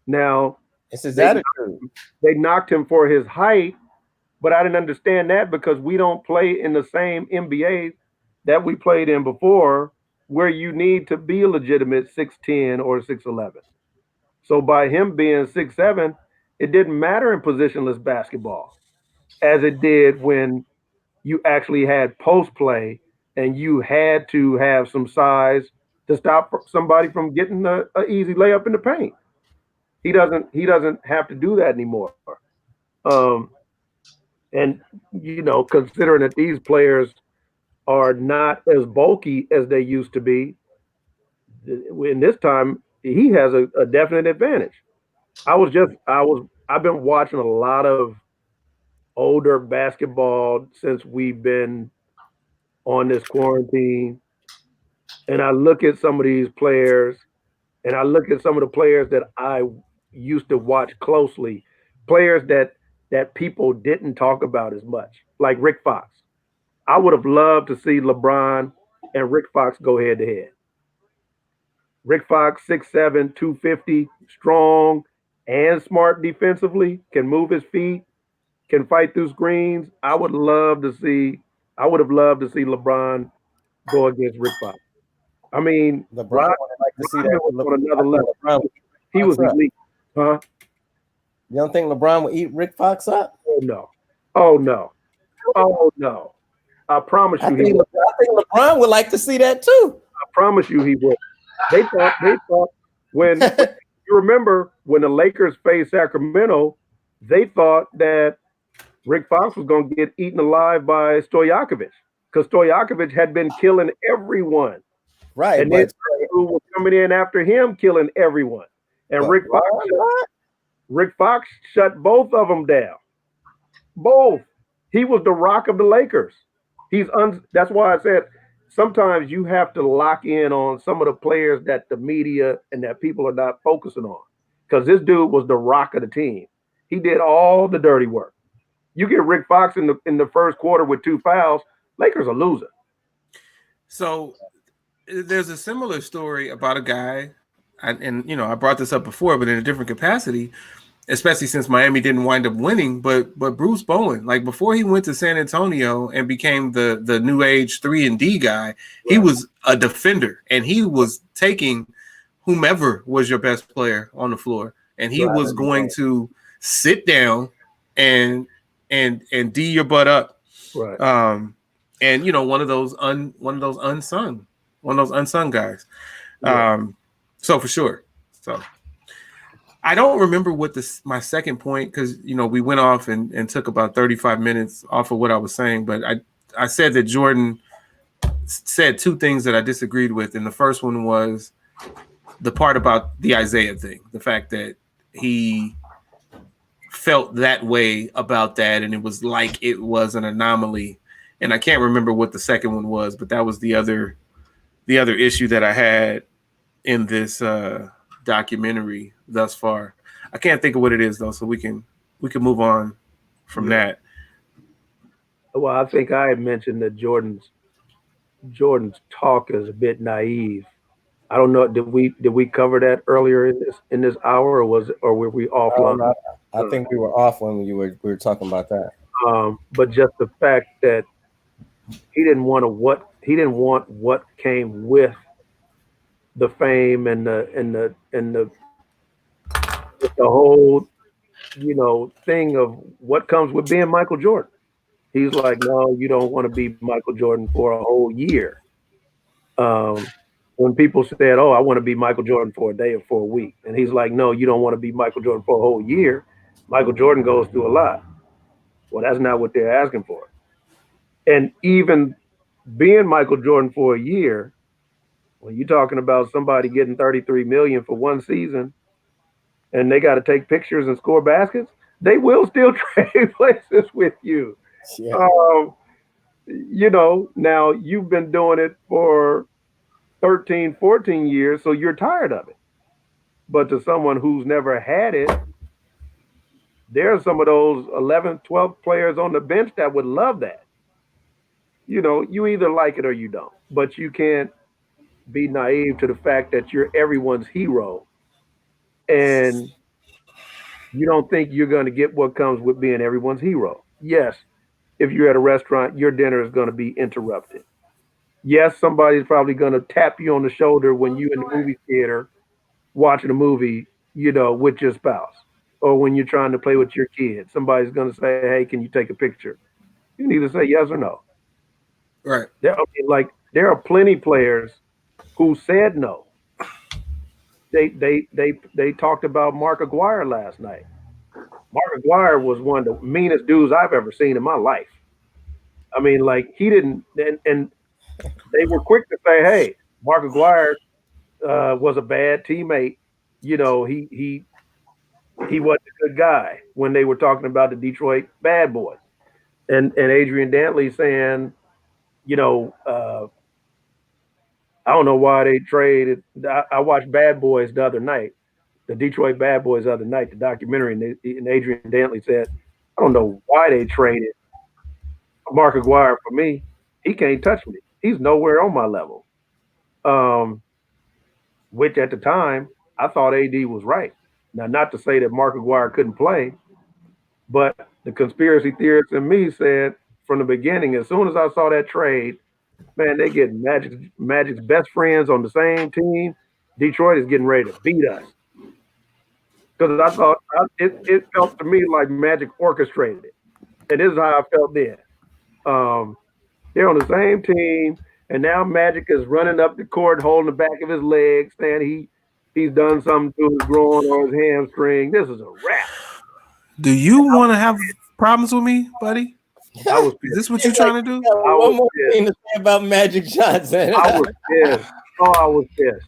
Now, it's his attitude. They knocked him for his height, but I didn't understand that because we don't play in the same NBA that we played in before, where you need to be a legitimate 6'10" or 6'11". So by him being 6'7", it didn't matter in positionless basketball as it did when you actually had post play and you had to have some size to stop somebody from getting an easy layup in the paint. He doesn't have to do that anymore. And considering that these players are not as bulky as they used to be, in this time he has a definite advantage. I've been watching a lot of older basketball since we've been on this quarantine, and I look at some of these players, and I look at some of the players that I used to watch closely, players that people didn't talk about as much, like Rick Fox. I would have loved to see LeBron and Rick Fox go head to head. Rick Fox, 6'7", 250, strong and smart defensively, can move his feet, can fight through screens. I would have loved to see LeBron go against Rick Fox. I mean, LeBron would like to see that on another level. He was elite. Huh? You don't think LeBron would eat Rick Fox up? Oh no. Oh no. Oh no. I promise you I think LeBron would like to see that too. I promise you he would. They thought when you remember when the Lakers faced Sacramento, they thought that Rick Fox was going to get eaten alive by Stojakovic because Stojakovic had been killing everyone. Right. And then who was coming in after him killing everyone. And Rick Fox shut both of them down. Both. He was the rock of the Lakers. That's why I said sometimes you have to lock in on some of the players that the media and that people are not focusing on. Because this dude was the rock of the team. He did all the dirty work. You get Rick Fox in the first quarter with 2 fouls, Lakers are losing. So there's a similar story about a guy, and I brought this up before, but in a different capacity, especially since Miami didn't wind up winning. But Bruce Bowen, like before he went to San Antonio and became the new age 3-and-D guy, right. He was a defender, and he was taking whomever was your best player on the floor, and he was going to sit down and D your butt up. Right. And one of those unsung guys. Yeah. So for sure. So I don't remember what my second point, because we went off and took about 35 minutes off of what I was saying, but I said that Jordan said 2 things that I disagreed with, and the first one was the part about the Isiah thing, the fact that he felt that way about that, and it was like it was an anomaly. And I can't remember what the second one was, but that was the other issue that I had in this documentary thus far. I can't think of what it is though, so we can move on from that. Well, I think I had mentioned that Jordan's talk is a bit naive. I don't know. Did we cover that earlier in this hour, or were we offline? I think we were off when we were talking about that. But just the fact that he didn't want what came with the fame and the whole thing of what comes with being Michael Jordan. He's like, no, you don't want to be Michael Jordan for a whole year. When people said, oh, I want to be Michael Jordan for a day or for a week. And he's like, no, you don't want to be Michael Jordan for a whole year. Michael Jordan goes through a lot. Well, that's not what they're asking for. And even being Michael Jordan for a year, when you're talking about somebody getting $33 million for one season and they got to take pictures and score baskets, they will still trade places with you. Yeah. Now you've been doing it for 13, 14 years, so you're tired of it. But to someone who's never had it, there are some of those 11, 12 players on the bench that would love that. You know, you either like it or you don't. But you can't be naive to the fact that you're everyone's hero and you don't think you're going to get what comes with being everyone's hero. Yes, if you're at a restaurant, your dinner is going to be interrupted. Yes, somebody's probably going to tap you on the shoulder when you're in the movie theater watching a movie, you know, with your spouse, or when you're trying to play with your kids. Somebody's going to say, "Hey, can you take a picture?" You can either say yes or no. Right. There are plenty players who said no. They talked about Mark Aguirre last night. Mark Aguirre was one of the meanest dudes I've ever seen in my life. I mean, like he didn't, and they were quick to say, "Hey, Mark Aguirre was a bad teammate. You know, he wasn't a good guy." When they were talking about the Detroit Bad Boys, and Adrian Dantley saying, you know, I don't know why they traded. I watched Bad Boys the other night, the Detroit Bad Boys the other night, the documentary, and Adrian Dantley said, I don't know why they traded Mark Aguirre for me. He can't touch me. He's nowhere on my level. Which at the time, I thought AD was right. Now, not to say that Mark Aguirre couldn't play, but the conspiracy theorist in me said from the beginning, as soon as I saw that trade, man, they get Magic's best friends on the same team. Detroit is getting ready to beat us. Because I thought it felt to me like Magic orchestrated it. And this is how I felt then. They're on the same team, and now Magic is running up the court, holding the back of his leg, saying he's done something to his groin or his hamstring. This is a wrap. Do you want to have problems with me, buddy? Is this what you're trying to do? One more thing to say about Magic Johnson. I was pissed. Oh, I was pissed.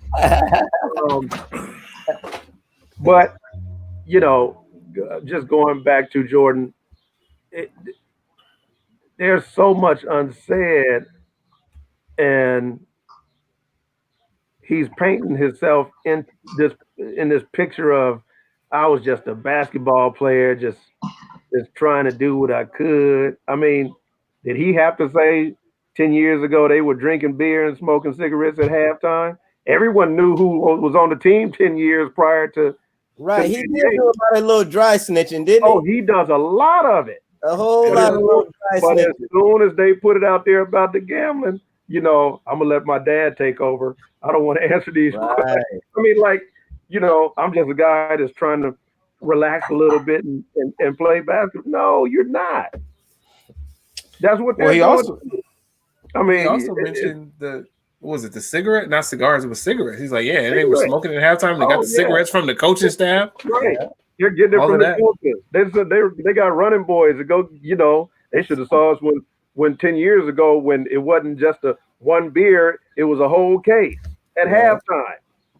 But, you know, just going back to Jordan, there's so much unsaid, and he's painting himself in this picture of I was just a basketball player, just trying to do what I could. I mean, did he have to say 10 years ago they were drinking beer and smoking cigarettes at halftime? Everyone knew who was on the team 10 years prior to. Right, he did do a lot of little dry snitching, didn't he? Oh, he does a lot of it. A whole lot of little dry But snitching. as soon as they put it out there about the gambling, you know, I'm gonna let my dad take over. I don't want to answer these questions. I mean, like, you know, I'm just a guy that's trying to relax a little bit and play basketball. No, you're not. That's what they're doing. I mean, he also mentioned the cigarette? Not cigars, it was cigarettes. He's like, yeah, and they were smoking at halftime. They got the cigarettes from the coaching staff. Right. You're getting it from the coaches. They got running boys to go, you know, they should have saw us when 10 years ago when it wasn't just one beer, it was a whole case at halftime.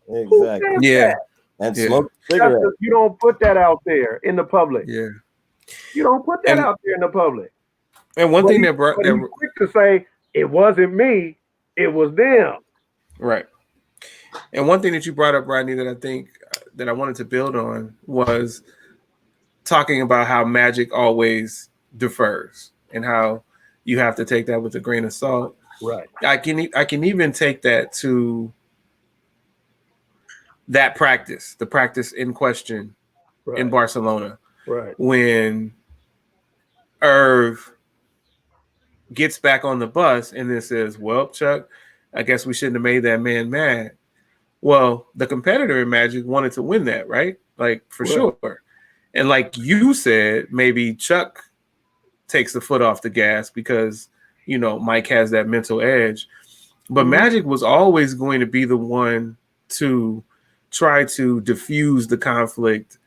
Exactly. Yeah. And smoke cigarettes. You don't put that out there in the public. Yeah. You don't put that out there in the public. And one thing that brought that quick to say it wasn't me, it was them. Right. And one thing that you brought up, Rodney, that I think that I wanted to build on was talking about how Magic always defers and how you have to take that with a grain of salt. Right. I can even take that to that practice, the practice in question in Barcelona. Right. When Irv gets back on the bus and then says, well, Chuck, I guess we shouldn't have made that man mad. Well, the competitor in Magic wanted to win that, right? Like, for sure. And like you said, maybe Chuck takes the foot off the gas because, you know, Mike has that mental edge. But Magic was always going to be the one to try to diffuse the conflict,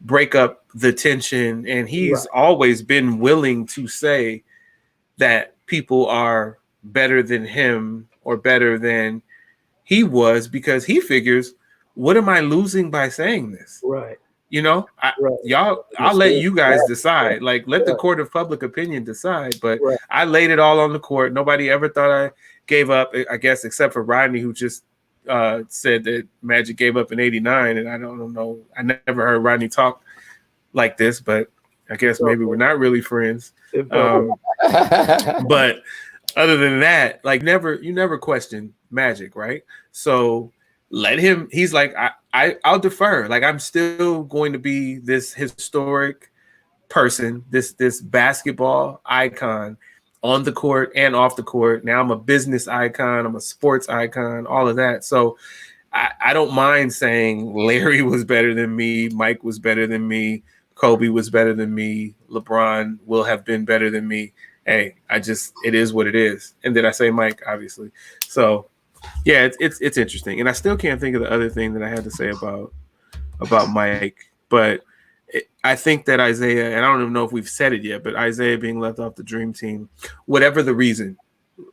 break up the tension. And he's always been willing to say that people are better than him or better than he was because he figures, what am I losing by saying this? Right. You know, I'll let you guys decide. Like, let the court of public opinion decide. But I laid it all on the court. Nobody ever thought I gave up, I guess, except for Rodney, who just said that Magic gave up in '89. And I don't know. I never heard Rodney talk like this, but I guess maybe we're not really friends. But other than that, like, you never question Magic, right? So let him. He's like, I'll defer. Like, I'm still going to be this historic person, this basketball icon on the court and off the court. Now I'm a business icon. I'm a sports icon, all of that. So I don't mind saying Larry was better than me. Mike was better than me. Kobe was better than me. LeBron will have been better than me. Hey, it is what it is. And did I say Mike? Obviously. So yeah, it's interesting. And I still can't think of the other thing that I had to say about Mike, but I think that Isiah, and I don't even know if we've said it yet, but Isiah being left off the dream team, whatever the reason,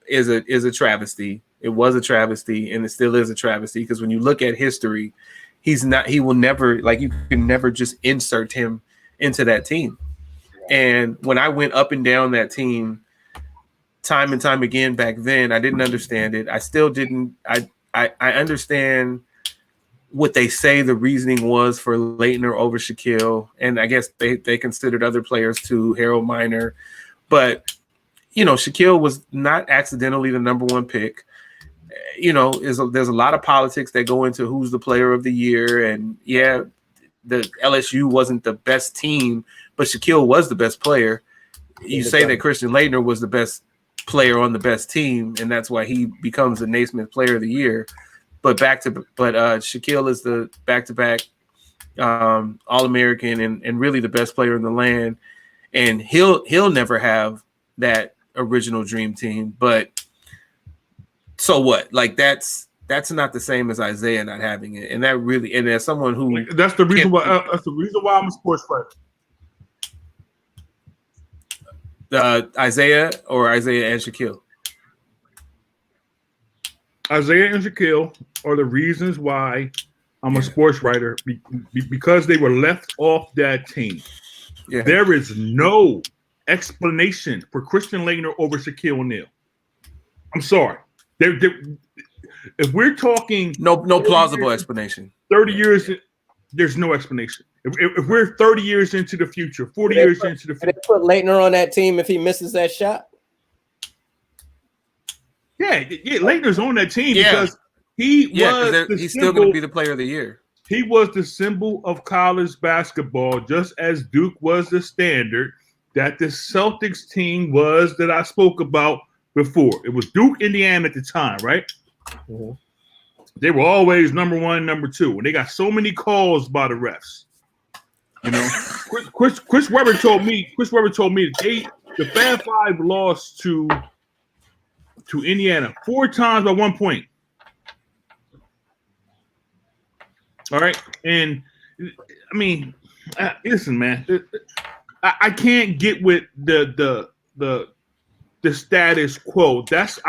is a travesty. It was a travesty, and it still is a travesty, because when you look at history, he will never, like, you can never just insert him into that team. And when I went up and down that team time and time again back then, I didn't understand it. I still didn't. I understand what they say the reasoning was for Leitner over Shaquille, and I guess they considered other players too, Harold Miner. But, you know, Shaquille was not accidentally the number one pick. You know, there's a lot of politics that go into who's the player of the year. And yeah, the LSU wasn't the best team, but Shaquille was the best player. You say that Christian Laettner was the best player on the best team, and that's why he becomes the Naismith Player of the Year. But Shaquille is the back-to-back All-American and really the best player in the land. And he'll never have that original dream team. But so what? Like, that's not the same as Isiah not having it. And that really, and as someone who that's the reason why I'm a sports writer. Isiah and Shaquille? Isiah and Shaquille are the reasons why I'm a sports writer, because they were left off that team. Yeah. There is no explanation for Christian Laettner over Shaquille O'Neal. I'm sorry. If we're talking no plausible explanation. 30 years, there's no explanation. If we're 30 years into the future, 40 years into the future. They put Laettner on that team if he misses that shot? Yeah, Leitner's on that team because he's still going to be the player of the year. He was the symbol of college basketball, just as Duke was the standard that the Celtics team was that I spoke about before. It was Duke, Indiana at the time, right? Mm-hmm. They were always number one, number two, and they got so many calls by the refs. You know, Chris Webber told me that the Fab Five lost to Indiana 4 times by 1 point. All right, and I mean, listen, man, I can't get with the status quo. That's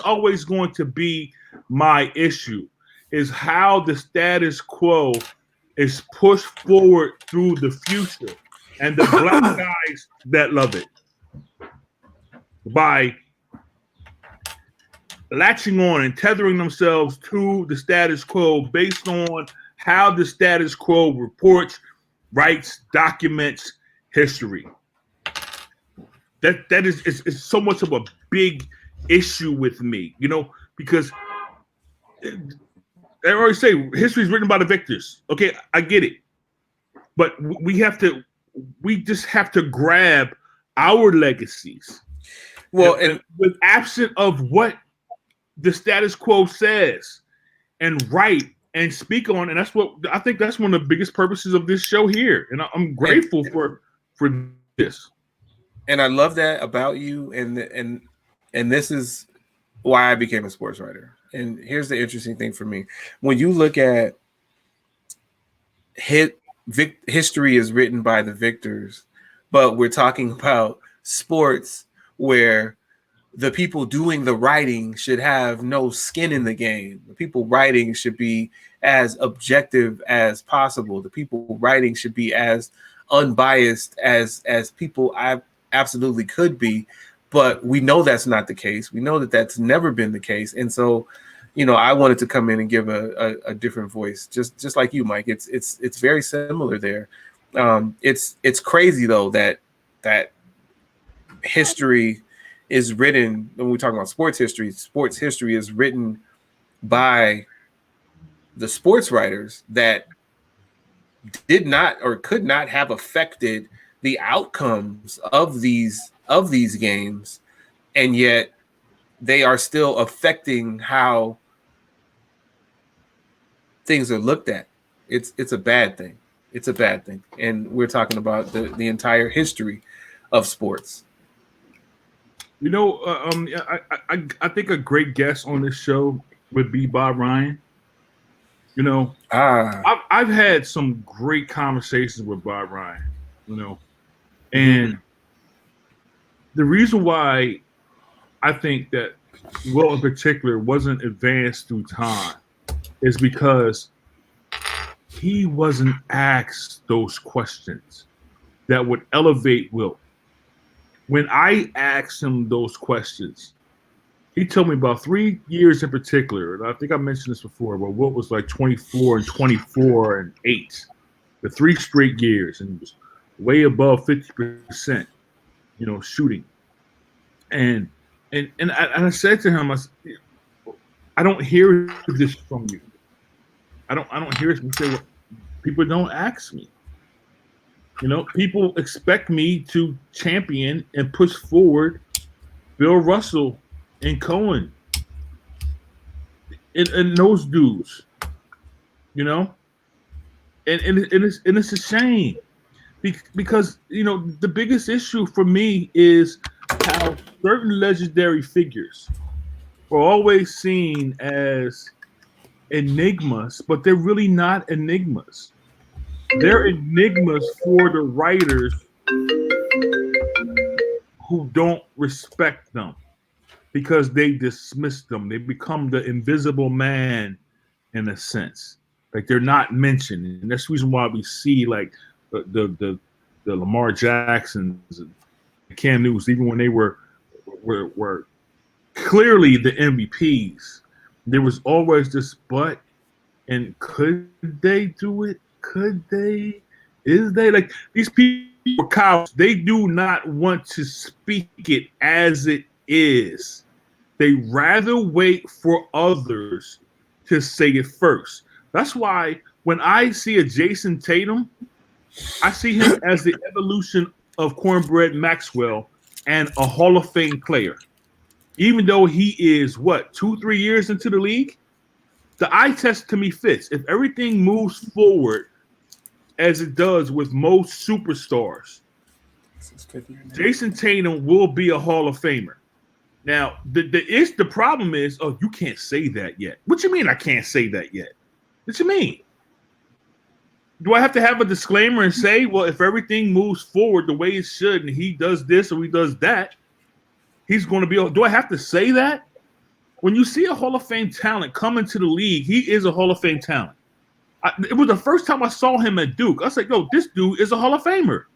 always going to be my issue, is how the status quo is pushed forward through the future, and the black guys that love it by latching on and tethering themselves to the status quo based on how the status quo reports, writes, documents history. That is so much of a big issue with me, you know, because I already say history is written by the victors. Okay, I get it, but we just have to grab our legacies. Well, and with absent of what the status quo says and write and speak on, and that's what I think that's one of the biggest purposes of this show here. And I'm grateful for this. And I love that about you. And this is why I became a sports writer. And here's the interesting thing for me. When you look at history is written by the victors, but we're talking about sports where the people doing the writing should have no skin in the game. The people writing should be as objective as possible. The people writing should be as unbiased as people I absolutely could be, but we know that's not the case. We know that that's never been the case, and so, I wanted to come in and give a different voice, just like you, Mike. It's very similar there. It's crazy though that history is written. When we talk about sports history is written by the sports writers that did not or could not have affected the outcomes of these games, and yet they are still affecting how things are looked at. It's a bad thing. It's a bad thing, and we're talking about the entire history of sports. I think a great guest on this show would be Bob Ryan. I've had some great conversations with Bob Ryan, and the reason why I think that Wilt in particular wasn't advanced through time is because he wasn't asked those questions that would elevate Wilt. When I asked him those questions, he told me about 3 years in particular, and I think I mentioned this before, but Wilt was like 24 and 24 and 8, the 3 straight years, and was way above 50%, shooting. And I said to him, I don't hear this from you. I don't hear it. Well, people don't ask me. People expect me to champion and push forward Bill Russell and Cohen and those dudes, and it's a shame because the biggest issue for me is how certain legendary figures are always seen as enigmas, but they're really not enigmas. They're enigmas for the writers who don't respect them because they dismiss them. They become the invisible man in a sense. Like they're not mentioned. And that's the reason why we see like the Lamar Jacksons and Cam Newtons, even when they were clearly the MVPs, there was always this but, and could they do it? Could they? Is they? Like these people, cowards, they do not want to speak it as it is. They rather wait for others to say it first. That's why when I see a Jason Tatum, I see him as the evolution of Cornbread Maxwell and a Hall of Fame player. Even though he is, 2-3 years into the league? The eye test to me fits. If everything moves forward as it does with most superstars, Jason Tatum will be a Hall of Famer. Now, the problem is, you can't say that yet. What you mean I can't say that yet? What you mean? Do I have to have a disclaimer and say, well, if everything moves forward the way it should and he does this or he does that, he's going to be – do I have to say that? When you see a Hall of Fame talent come into the league, he is a Hall of Fame talent. It was the first time I saw him at Duke. I was like, yo, this dude is a Hall of Famer.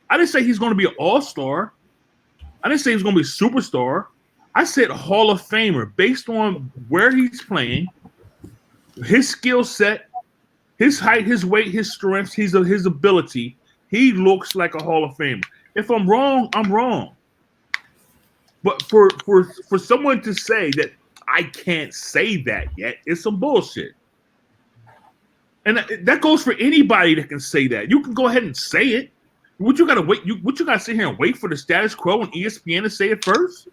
I didn't say he's going to be an all-star. I didn't say he was going to be a superstar. I said Hall of Famer based on where he's playing, his skill set, his height, his weight, his strengths, his ability. He looks like a Hall of Famer. If I'm wrong, I'm wrong. But for someone to say that I can't say that yet, it's some bullshit. And that goes for anybody that can say that. You can go ahead and say it. What you gotta wait? What you gotta sit here and wait for the status quo and ESPN to say it first?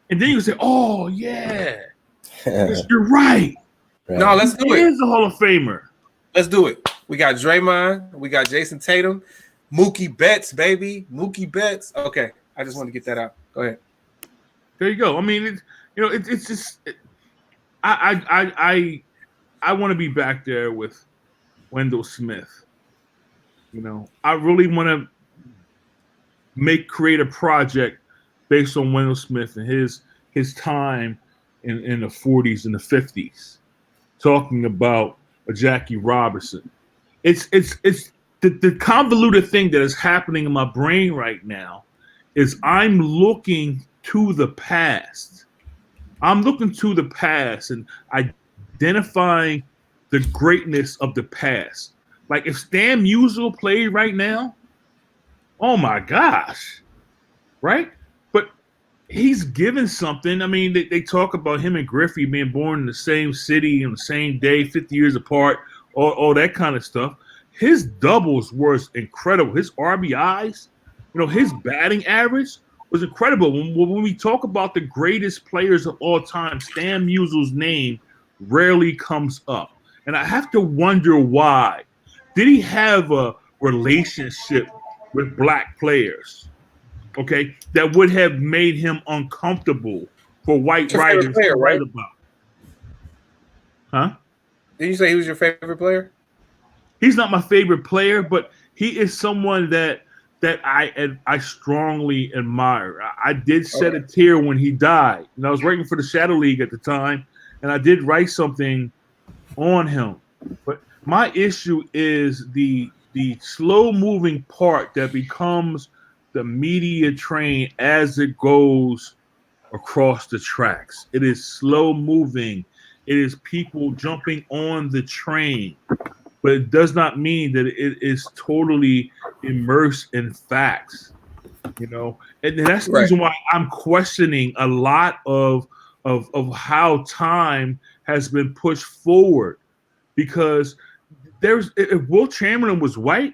And then you say, "Oh yeah, you're right." No, let's do it. He is a Hall of Famer. Let's do it. We got Draymond. We got Jason Tatum. Mookie Betts, baby. Mookie Betts. Okay, I just want to get that out. Go ahead. There you go. I mean, it's just I want to be back there with Wendell Smith. I really want to create a project based on Wendell Smith and his time in the 40s and the 50s, talking about a Jackie Robinson. It's the convoluted thing that is happening in my brain right now is I'm looking to the past. I'm looking to the past and identifying the greatness of the past. Like if Stan Musial played right now, oh my gosh, right? But he's given something. I mean, they talk about him and Griffey being born in the same city on the same day, 50 years apart, all that kind of stuff. His doubles was incredible. His RBIs, his batting average was incredible. When we talk about the greatest players of all time, Stan Musial's name rarely comes up. And I have to wonder why. Did he have a relationship with black players, okay, that would have made him uncomfortable for white writers to write about? Huh? Did you say he was your favorite player? He's not my favorite player, but he is someone that I strongly admire. I did shed a tear when he died. And I was writing for the Shadow League at the time, and I did write something on him. But my issue is the slow-moving part that becomes the media train as it goes across the tracks. It is slow-moving. It is people jumping on the train. But it does not mean that it is totally immersed in facts, And that's the reason why I'm questioning a lot of how time has been pushed forward. Because if Wilt Chamberlain was white,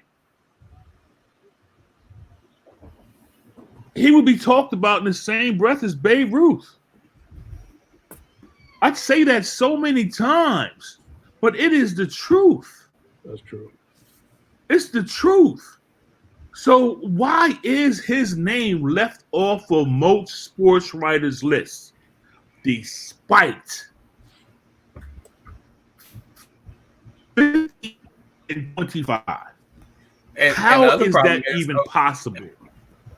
he would be talked about in the same breath as Babe Ruth. I'd say that so many times, but it is the truth. That's true. It's the truth. So why is his name left off of most sports writers' lists? Despite 50 and 25. How is that even possible?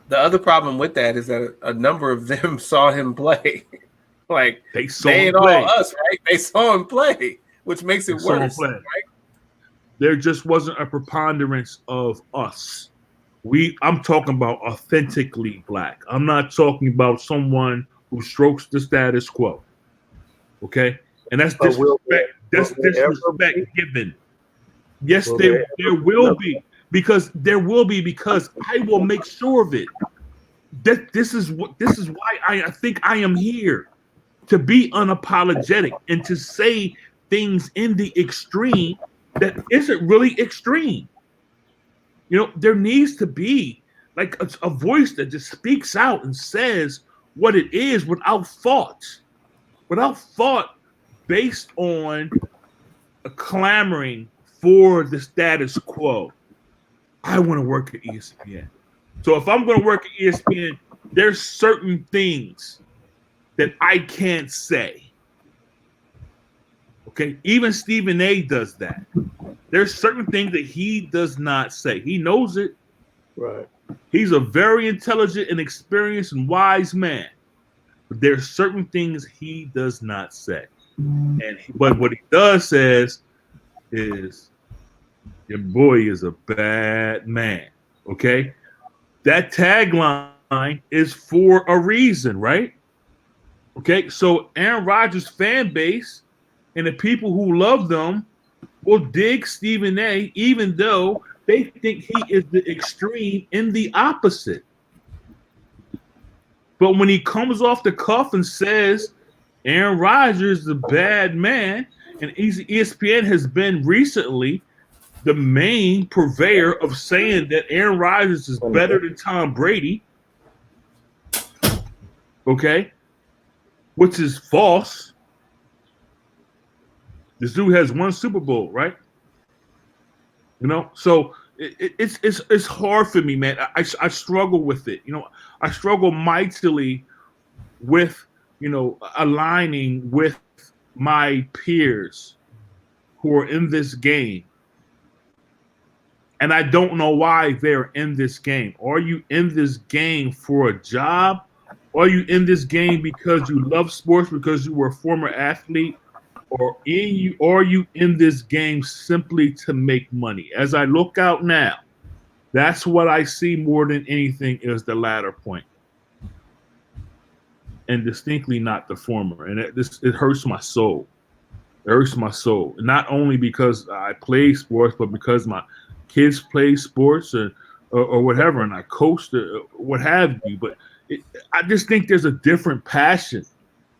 The other problem with that is that a number of them saw him play. Like they ain't all us, right? They saw him play, which makes it worse. Right? There just wasn't a preponderance of us. I'm talking about authentically black. I'm not talking about someone who strokes the status quo. Okay? And that's disrespect. That's disrespect given. Yes, there will be. Because I will make sure of it. This is why I think I am here. To be unapologetic and to say things in the extreme that isn't really extreme. There needs to be like a voice that just speaks out and says what it is without thought based on a clamoring for the status quo. I want to work at ESPN. So if I'm going to work at ESPN, there's certain things that I can't say. Okay, even Stephen A does that. There's certain things that he does not say. He knows it. Right. He's a very intelligent and experienced and wise man. But there's certain things he does not say. But what he does says is, your boy is a bad man. Okay? That tagline is for a reason, right? Okay, so Aaron Rodgers' fan base and the people who love them will dig Stephen A, even though they think he is the extreme in the opposite. But when he comes off the cuff and says Aaron Rodgers is the bad man, and ESPN has been recently the main purveyor of saying that Aaron Rodgers is better than Tom Brady, okay, which is false. This dude has one Super Bowl, right? So it's hard for me, man. I struggle with it. I struggle mightily with, aligning with my peers who are in this game. And I don't know why they're in this game. Are you in this game for a job? Or are you in this game because you love sports, because you were a former athlete? or are you in this game simply to make money? As I look out now, that's what I see more than anything is the latter point, and distinctly not the former. And it hurts my soul. It hurts my soul. Not only because I play sports, but because my kids play sports or whatever, and I coach or what have you. But I just think there's a different passion,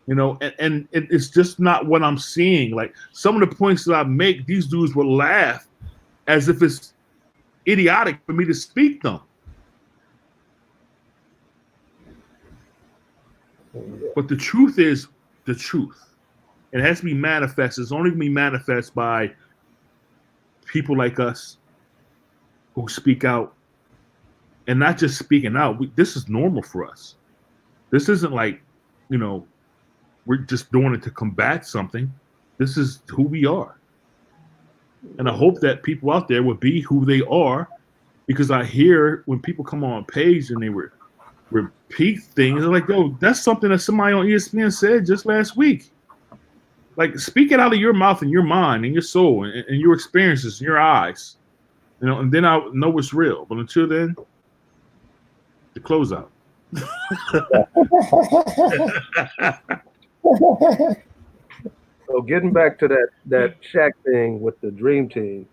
and it's just not what I'm seeing. Like some of the points that I make, these dudes will laugh as if it's idiotic for me to speak them. But the truth is the truth. It has to be manifest. It's only going to be manifest by people like us who speak out, and not just speaking out. This is normal for us. This isn't like, we're just doing it to combat something. This is who we are. And I hope that people out there will be who they are, because I hear when people come on page and they repeat things, they're like, yo, that's something that somebody on ESPN said just last week. Like, speak it out of your mouth and your mind and your soul and your experiences and your eyes, and then I'll know what's real. But until then, the closeout. So getting back to that Shaq thing with the Dream Team,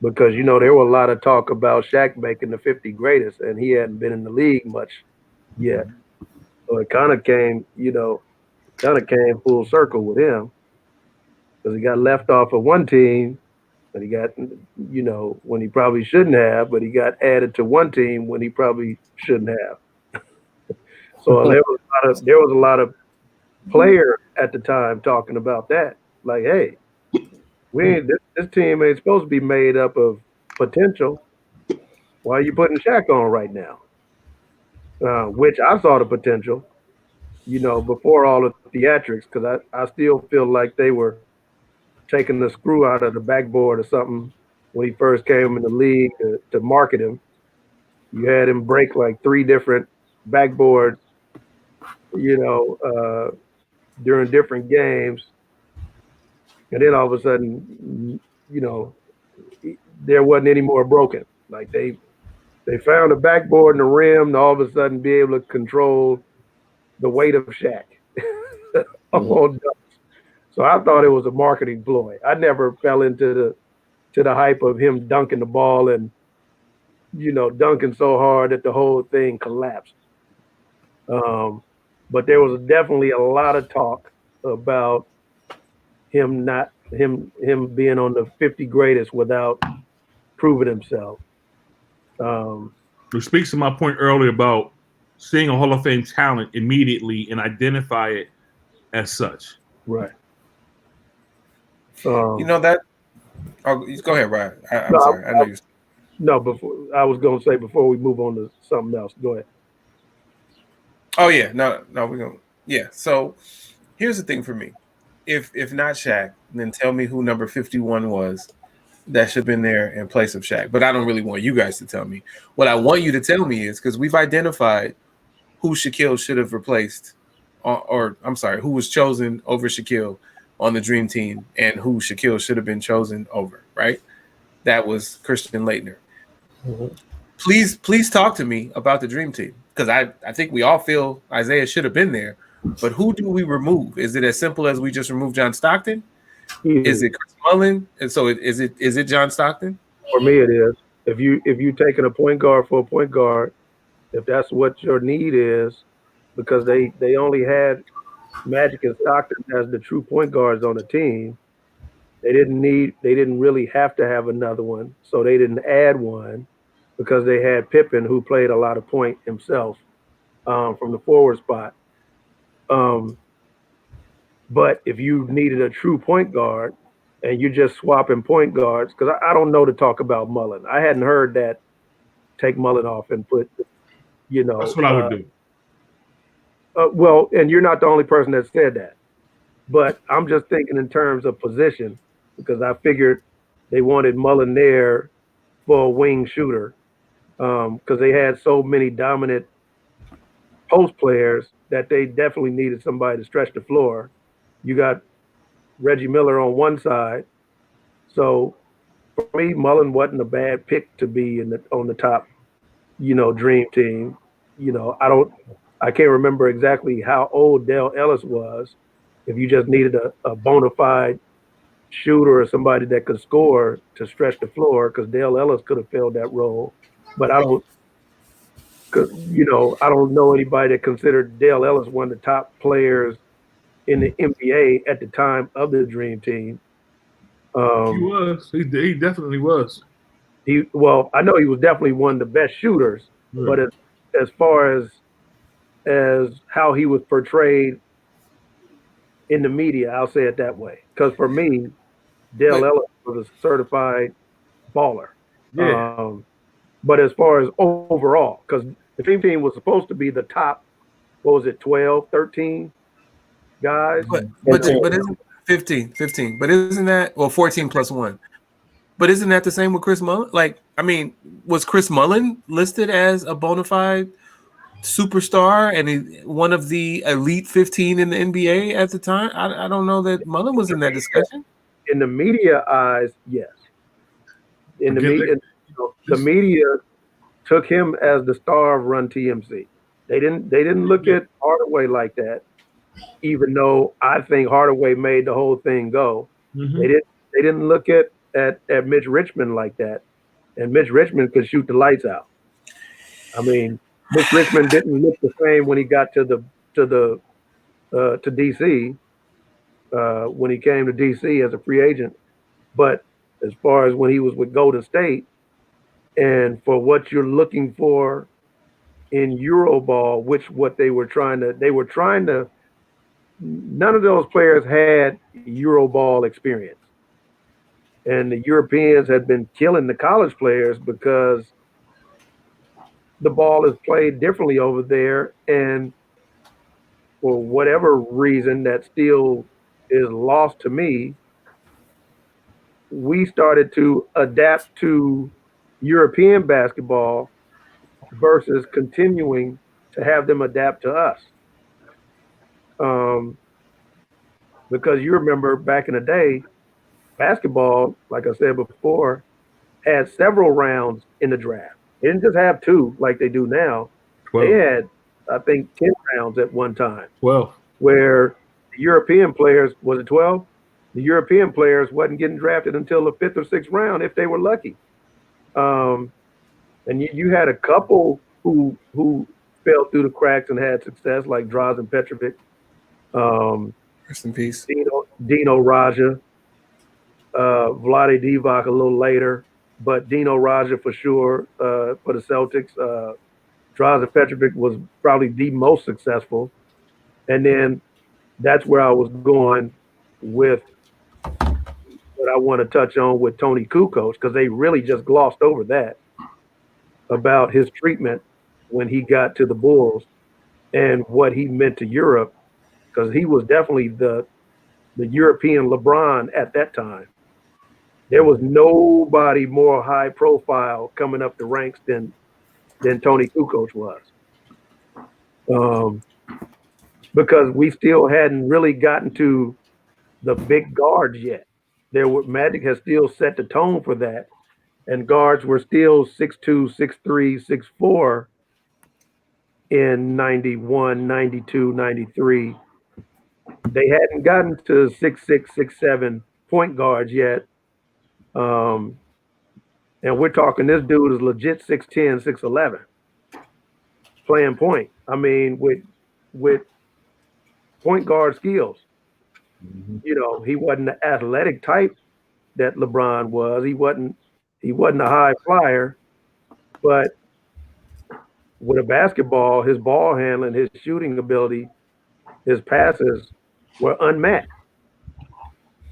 because there were a lot of talk about Shaq making the 50 greatest, and he hadn't been in the league much yet. So it kind of came full circle with him, because he got left off of one team, and he got, when he probably shouldn't have, but he got added to one team when he probably shouldn't have. So there was a lot of players at the time talking about that. Like, hey, this team ain't supposed to be made up of potential. Why are you putting Shaq on right now? Which I saw the potential, before all the theatrics, because I still feel like they were taking the screw out of the backboard or something when he first came in the league to market him. You had him break like 3 different backboards, during different games. And then all of a sudden, there wasn't any more broken. Like they found a backboard and a rim to all of a sudden be able to control the weight of Shaq. So I thought it was a marketing ploy. I never fell into the hype of him dunking the ball and dunking so hard that the whole thing collapsed. But there was definitely a lot of talk about him being on the 50 greatest without proving himself. Which speaks to my point earlier about seeing a Hall of Fame talent immediately and identify it as such. Right. that. Oh, go ahead, Ryan. I'm sorry. I know you. No, I was going to say before we move on to something else. Go ahead. Oh yeah, no, we're gonna. Yeah. So here's the thing for me. If not Shaq, then tell me who number 51 was that should have been there in place of Shaq. But I don't really want you guys to tell me. What I want you to tell me is, because we've identified who Shaquille should have replaced, or I'm sorry, who was chosen over Shaquille on the Dream Team, and who Shaquille should have been chosen over, right? That was Christian Laettner. Mm-hmm. Please talk to me about the Dream Team, because I think we all feel Isiah should have been there. But who do we remove? Is it as simple as we just remove John Stockton? Mm-hmm. Is it Chris Mullin? And so is it John Stockton? For me, it is. If you taking a point guard for a point guard, if that's what your need is, because they only had Magic and Stockton as the true point guards on the team. They didn't really have to have another one, so they didn't add one, because they had Pippen, who played a lot of point himself from the forward spot. But if you needed a true point guard and you're just swapping point guards, because I don't know to talk about Mullin. I hadn't heard that take Mullin off and put, That's what I would do. Well, and you're not the only person that said that. But I'm just thinking in terms of position, because I figured they wanted Mullin there for a wing shooter, because they had so many dominant post players that they definitely needed somebody to stretch the floor. You got Reggie Miller on one side. So for me, Mullen wasn't a bad pick to be on the top, dream team. I can't remember exactly how old Dale Ellis was. If you just needed a bona fide shooter or somebody that could score to stretch the floor, because Dale Ellis could have filled that role. But I don't know anybody that considered Dale Ellis one of the top players in the NBA at the time of the Dream Team. He was. He definitely was. I know he was definitely one of the best shooters, but as far as how he was portrayed in the media, I'll say it that way. Because for me, Dale Ellis was a certified baller. Yeah. But as far as overall, because the Dream Team was supposed to be the top, 12, 13 guys? But isn't 15. But isn't that 14 plus 1? But isn't that the same with Chris Mullen? Was Chris Mullen listed as a bona fide superstar and one of the elite 15 in the NBA at the time? I don't know that Mullen was in that discussion. In the media eyes, yes. In the media, the media took him as the star of Run TMC. They didn't look at Hardaway like that, even though I think Hardaway made the whole thing go. Mm-hmm. They didn't look at Mitch Richmond like that, and Mitch Richmond could shoot the lights out. I mean, Mitch Richmond didn't look the same when he got to DC. When he came to DC as a free agent, but as far as when he was with Golden State, and for what you're looking for in Euroball, what they were trying to, none of those players had Euroball experience. And the Europeans had been killing the college players because the ball is played differently over there. And for whatever reason that still is lost to me, we started to adapt to European basketball versus continuing to have them adapt to us. Because you remember back in the day, basketball, like I said before, had several rounds in the draft. They didn't just have 2 like they do now. 12. They had, I think, 10 rounds at one time. 12. Where the European players, was it 12? The European players wasn't getting drafted until the 5th or 6th round if they were lucky. And you had a couple who fell through the cracks and had success, like Drazen Petrovic. Rest in peace. Dino Raja. Vlade Divac a little later, but Dino Raja for sure for the Celtics. Drazen Petrovic was probably the most successful. And then that's where I was going with what I want to touch on with Toni Kucoc, because they really just glossed over that about his treatment when he got to the Bulls and what he meant to Europe, because he was definitely the European LeBron at that time. There was nobody more high profile coming up the ranks than Toni Kucoc was. Because we still hadn't really gotten to the big guards yet. Magic has still set the tone for that. And guards were still 6'2", 6'3", 6'4" in 91, 92, 93. They hadn't gotten to 6'6", 6'7" point guards yet. And we're talking, this dude is legit 6'10", 6'11", playing point. I mean, with point guard skills. Mm-hmm. He wasn't the athletic type that LeBron was. He wasn't a high flyer, but with a basketball, his ball handling, his shooting ability, his passes were unmatched.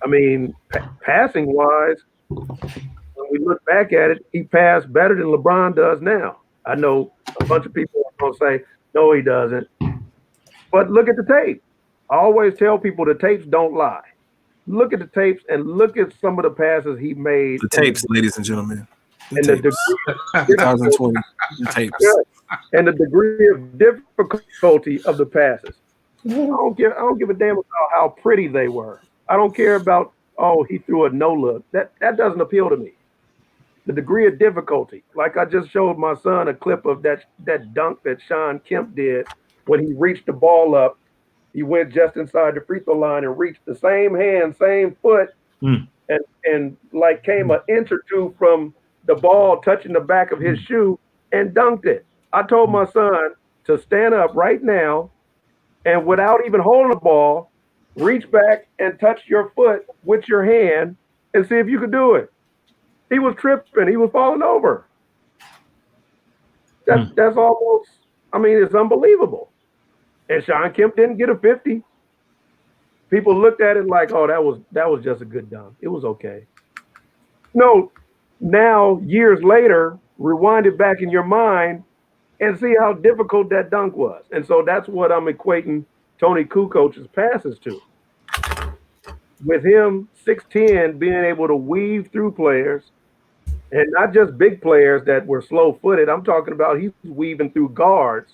I mean, passing wise, when we look back at it, he passed better than LeBron does now. I know a bunch of people are going to say, no, he doesn't. But look at the tape. I always tell people the tapes don't lie. Look at the tapes and look at some of the passes he made. The tapes, ladies and gentlemen. The tapes. 2020 tapes. Yeah. And the degree of difficulty of the passes. I don't give a damn about how pretty they were. I don't care about, oh, he threw a no look. That doesn't appeal to me. The degree of difficulty. Like I just showed my son a clip of that dunk that Sean Kemp did when he reached the ball up. He went just inside the free throw line and reached the same hand, same foot, and like came an inch or two from the ball touching the back of his shoe and dunked it. I told my son to stand up right now and without even holding the ball, reach back and touch your foot with your hand and see if you could do it. He was tripping. He was falling over. That's almost, I mean, it's unbelievable. And Sean Kemp didn't get a 50. People looked at it like, oh, that was just a good dunk. It was okay. No, now, years later, rewind it back in your mind and see how difficult that dunk was. And so that's what I'm equating Toni Kucoc's passes to. With him, 6'10", being able to weave through players, and not just big players that were slow-footed. I'm talking about he's weaving through guards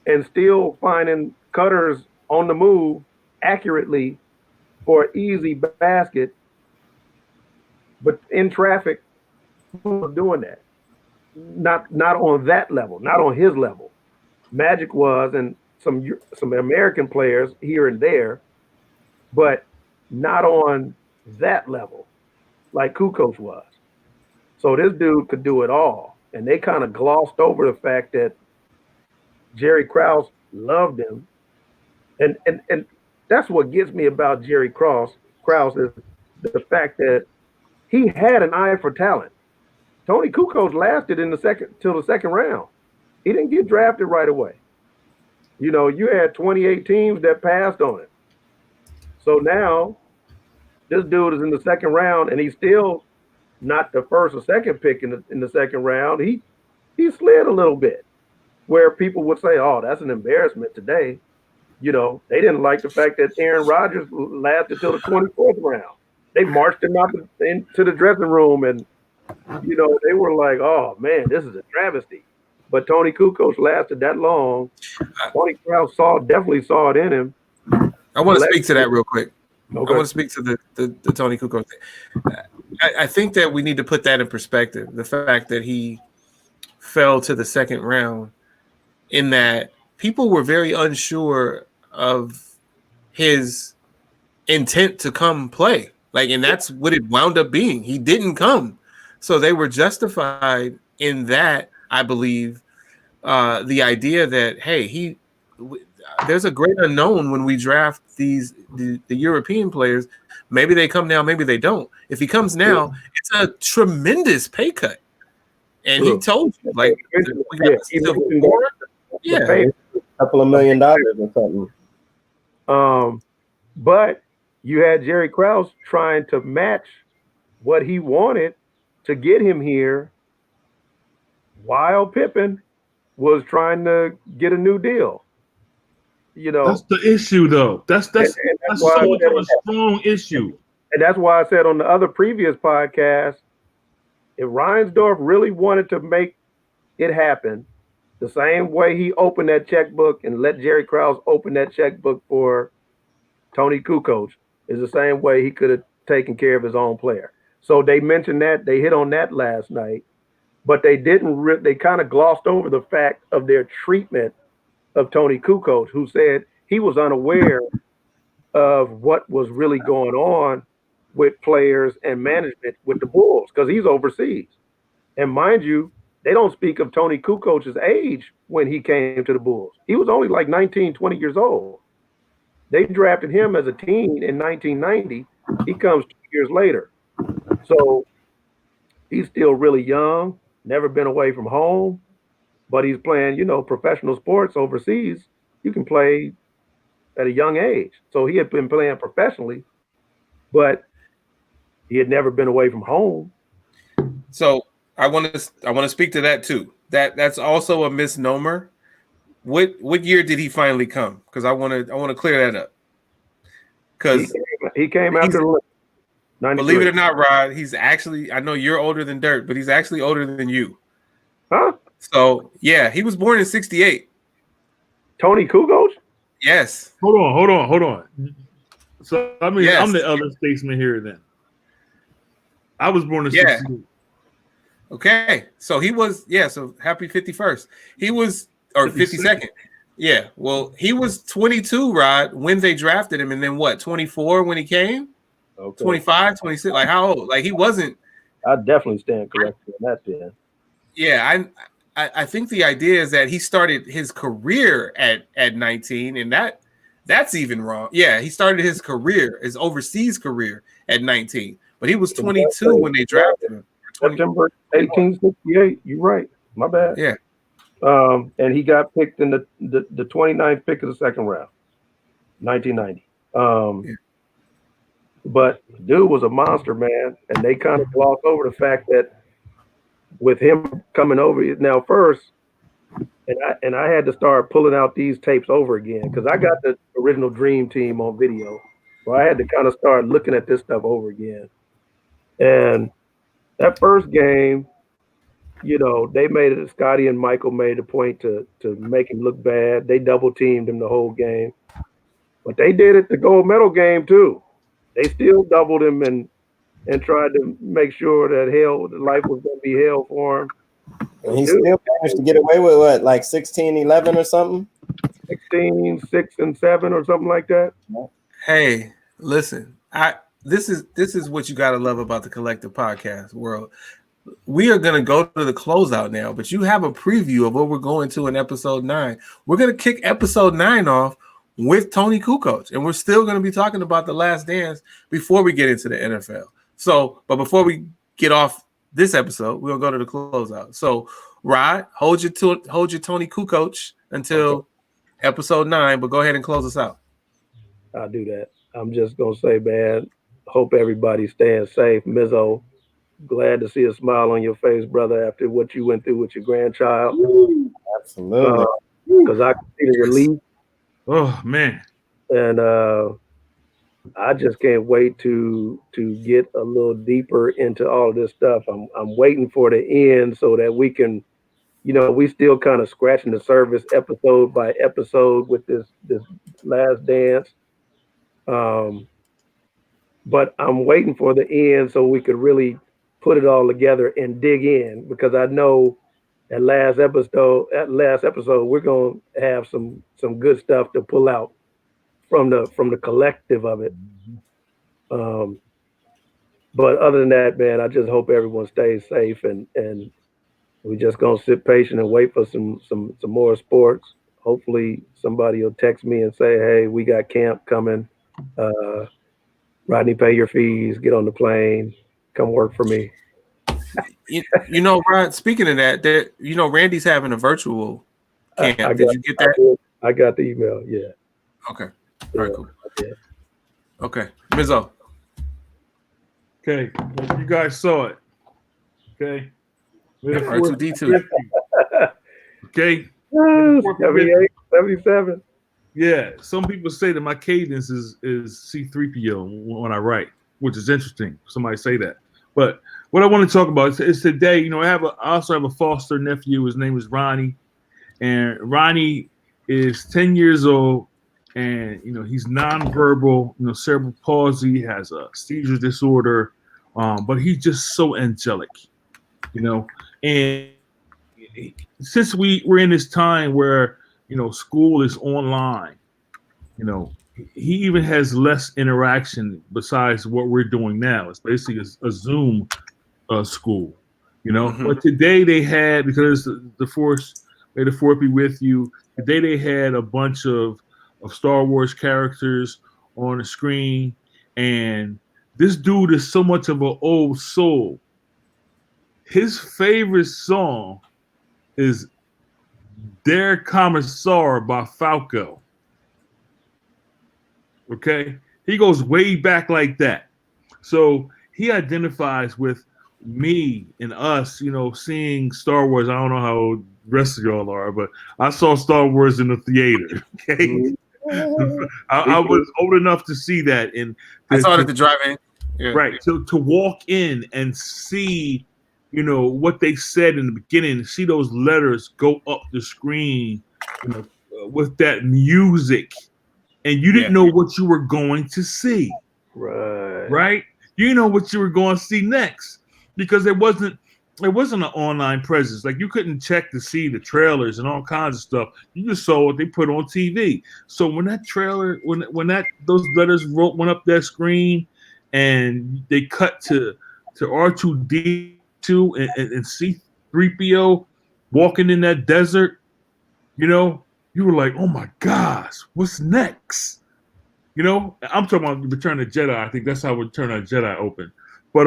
and still finding cutters on the move accurately for an easy basket. But in traffic, who's doing that? Not on that level, not on his level. Magic was, and some American players here and there, but not on that level like Kukoc was. So this dude could do it all. And they kind of glossed over the fact that Jerry Krause loved him. And that's what gets me about Jerry Krause is the fact that he had an eye for talent. Toni Kukoc lasted till the second round. He didn't get drafted right away. You know, you had 28 teams that passed on it. So now this dude is in the second round and he's still not the first or second pick in the second round. He slid a little bit where people would say, oh, that's an embarrassment today. You know, they didn't like the fact that Aaron Rodgers lasted till the 24th round. They marched him up into the dressing room and, you know, they were like, oh, man, this is a travesty. But Toni Kukoc lasted that long. Toni Krause definitely saw it in him. I want to speak to that real quick. Okay. I want to speak to the Toni Kukoc thing. I think that we need to put that in perspective. The fact that he fell to the second round, in that people were very unsure of his intent to come play. Like, and that's what it wound up being. He didn't come. So they were justified in that, I believe, the idea that, hey, there's a great unknown when we draft the European players. Maybe they come now, maybe they don't. If he comes now, it's a tremendous pay cut. And he told you, like, we got a couple of $1 million or something. But you had Jerry Krause trying to match what he wanted to get him here, while Pippen was trying to get a new deal. You know, that's the issue, though. That's so much of a strong issue. And that's why I said on the other previous podcast, if Reinsdorf really wanted to make it happen, the same way he opened that checkbook and let Jerry Krause open that checkbook for Toni Kukoc, is the same way he could have taken care of his own player. So they mentioned that, they hit on that last night, but they didn't. They kind of glossed over the fact of their treatment of Toni Kukoc, who said he was unaware of what was really going on with players and management with the Bulls because he's overseas. And mind you, they don't speak of Toni Kukoc's age when he came to the Bulls. He was only like 19, 20 years old. They drafted him as a teen in 1990. He comes 2 years later. So he's still really young, never been away from home. But he's playing, you know, professional sports overseas. You can play at a young age. So he had been playing professionally, but he had never been away from home. So I want to speak to that too. That's also a misnomer. What year did he finally come? Because I want to clear that up. Because he came after. Believe it or not, Rod, he's actually. I know you're older than Dirt, but he's actually older than you. Huh? So, yeah, he was born in 68. Toni Kukoc? Yes. Hold on. So I mean, Yes. I'm the elder statesman here. Then I was born in Yeah. 68. Okay, so he was So happy 51st. He was 52nd. Yeah. Well, he was 22, Rod, when they drafted him, and then what? 24 when he came. Okay. 25, 26. Like how old? Like he wasn't. I definitely stand corrected on that then. Yeah, I think the idea is that he started his career at 19, and that's even wrong. Yeah, he started his career, his overseas career at 19, but he was 22 when they drafted him. September 1868. You're right. My bad. Yeah. And he got picked in the 29th pick of the second round, 1990. But dude was a monster, man. And they kind of glossed over the fact that with him coming over now first, and I had to start pulling out these tapes over again because I got the original Dream Team on video. So I had to kind of start looking at this stuff over again. And that first game, you know, they made it. Scottie and Michael made a point to make him look bad. They double teamed him the whole game, but they did it the gold medal game too. They still doubled him and tried to make sure that life was going to be hell for him. And he still managed to get away with what, like 16-11 or something? 16, 6 and 7 or something like that. Hey, listen, this is what you got to love about the Collective Podcast world. We are going to go to the closeout now, but you have a preview of what we're going to in episode 9. We're going to kick episode 9 off with Toni Kucoc, and we're still going to be talking about The Last Dance before we get into the NFL. So, but before we get off this episode, we'll go to the closeout. So, Rod, hold your Toni Kucoc until episode 9, but go ahead and close us out. I'll do that. I'm just going to say, man, hope everybody's staying safe. Mizzo, glad to see a smile on your face, brother, after what you went through with your grandchild. Absolutely. Because I can see the relief. Oh, man. And I just can't wait to get a little deeper into all of this stuff. I'm waiting for the end so that we can, you know, we still kind of scratching the surface episode by episode with this Last Dance. But I'm waiting for the end so we could really put it all together and dig in, because I know at last episode we're gonna have some good stuff to pull out from the collective of it. But other than that, man, I just hope everyone stays safe, and we're just gonna sit patient and wait for some more sports. Hopefully somebody will text me and say, hey, we got camp coming. Rodney, pay your fees, get on the plane, come work for me. You know, Rod, speaking of that, you know, Randy's having a virtual camp. Did you get that? I got the email, yeah. Okay. All right, cool. Yeah. Okay. Mizzo. Okay. You guys saw it. Okay. R2D2. Okay. 78, 77. Yeah. Some people say that my cadence is C3PO when I write, which is interesting. Somebody say that. But what I want to talk about is today, you know, I also have a foster nephew. His name is Ronnie. And Ronnie is 10 years old. And, you know, he's nonverbal, you know, cerebral palsy, has a seizure disorder. But he's just so angelic, you know. And since we're in this time where, you know, school is online, you know, he even has less interaction besides what we're doing now. It's basically a Zoom school, you know. Mm-hmm. But today they had, because the Force, may the Fourth be with you, today they had a bunch of Star Wars characters on the screen, and this dude is so much of an old soul. His favorite song is Der Kommissar by Falco. Okay? He goes way back like that. So he identifies with me and us, you know, seeing Star Wars. I don't know how old the rest of y'all are, but I saw Star Wars in the theater. Okay? Mm-hmm. I was old enough to see that. And I saw it at the drive-in. Yeah. Right. So to walk in and see, you know, what they said in the beginning, see those letters go up the screen, you know, with that music, and you didn't know what you were going to see. Right? You know what you were going to see next because there wasn't an online presence. Like you couldn't check to see the trailers and all kinds of stuff. You just saw what they put on TV. So when that trailer, when those letters went up that screen, and they cut to R2D2 and C3PO walking in that desert, you know, you were like, oh my gosh, what's next? You know, I'm talking about Return of the Jedi. I think that's how Return of the Jedi opened. But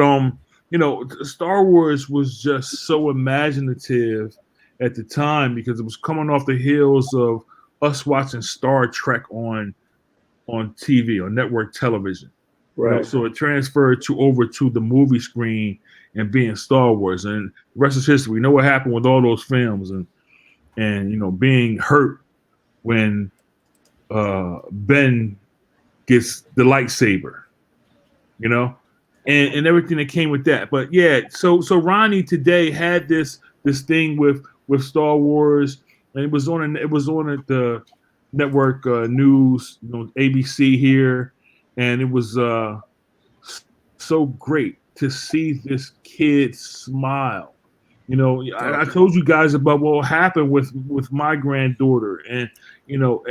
you know, Star Wars was just so imaginative at the time because it was coming off the heels of us watching Star Trek on TV, on network television. Right. You know, so it transferred over to the movie screen and being Star Wars. And the rest is history. We know what happened with all those films and you know, being hurt when Ben gets the lightsaber, you know, and everything that came with that. But yeah, so Ronnie today had this thing with Star Wars, and it was on the network news, you know, ABC here, and it was so great to see this kid smile. You know, I told you guys about what happened with my granddaughter, and you know,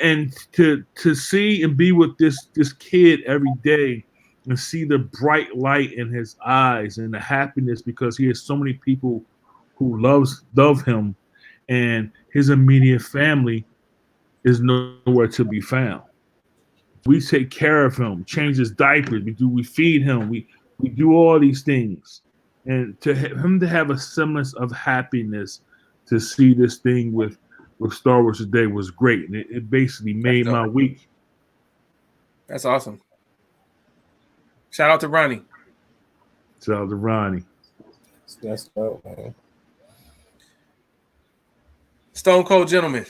and to see and be with this kid every day and see the bright light in his eyes and the happiness because he has so many people who love him, and his immediate family is nowhere to be found. We take care of him, change his diapers, we feed him, we do all these things. And to him to have a semblance of happiness to see this thing with Star Wars today was great. And it basically made my week. That's awesome. Shout out to Ronnie. Shout out to Ronnie. That's dope, man. Stone Cold Gentleman.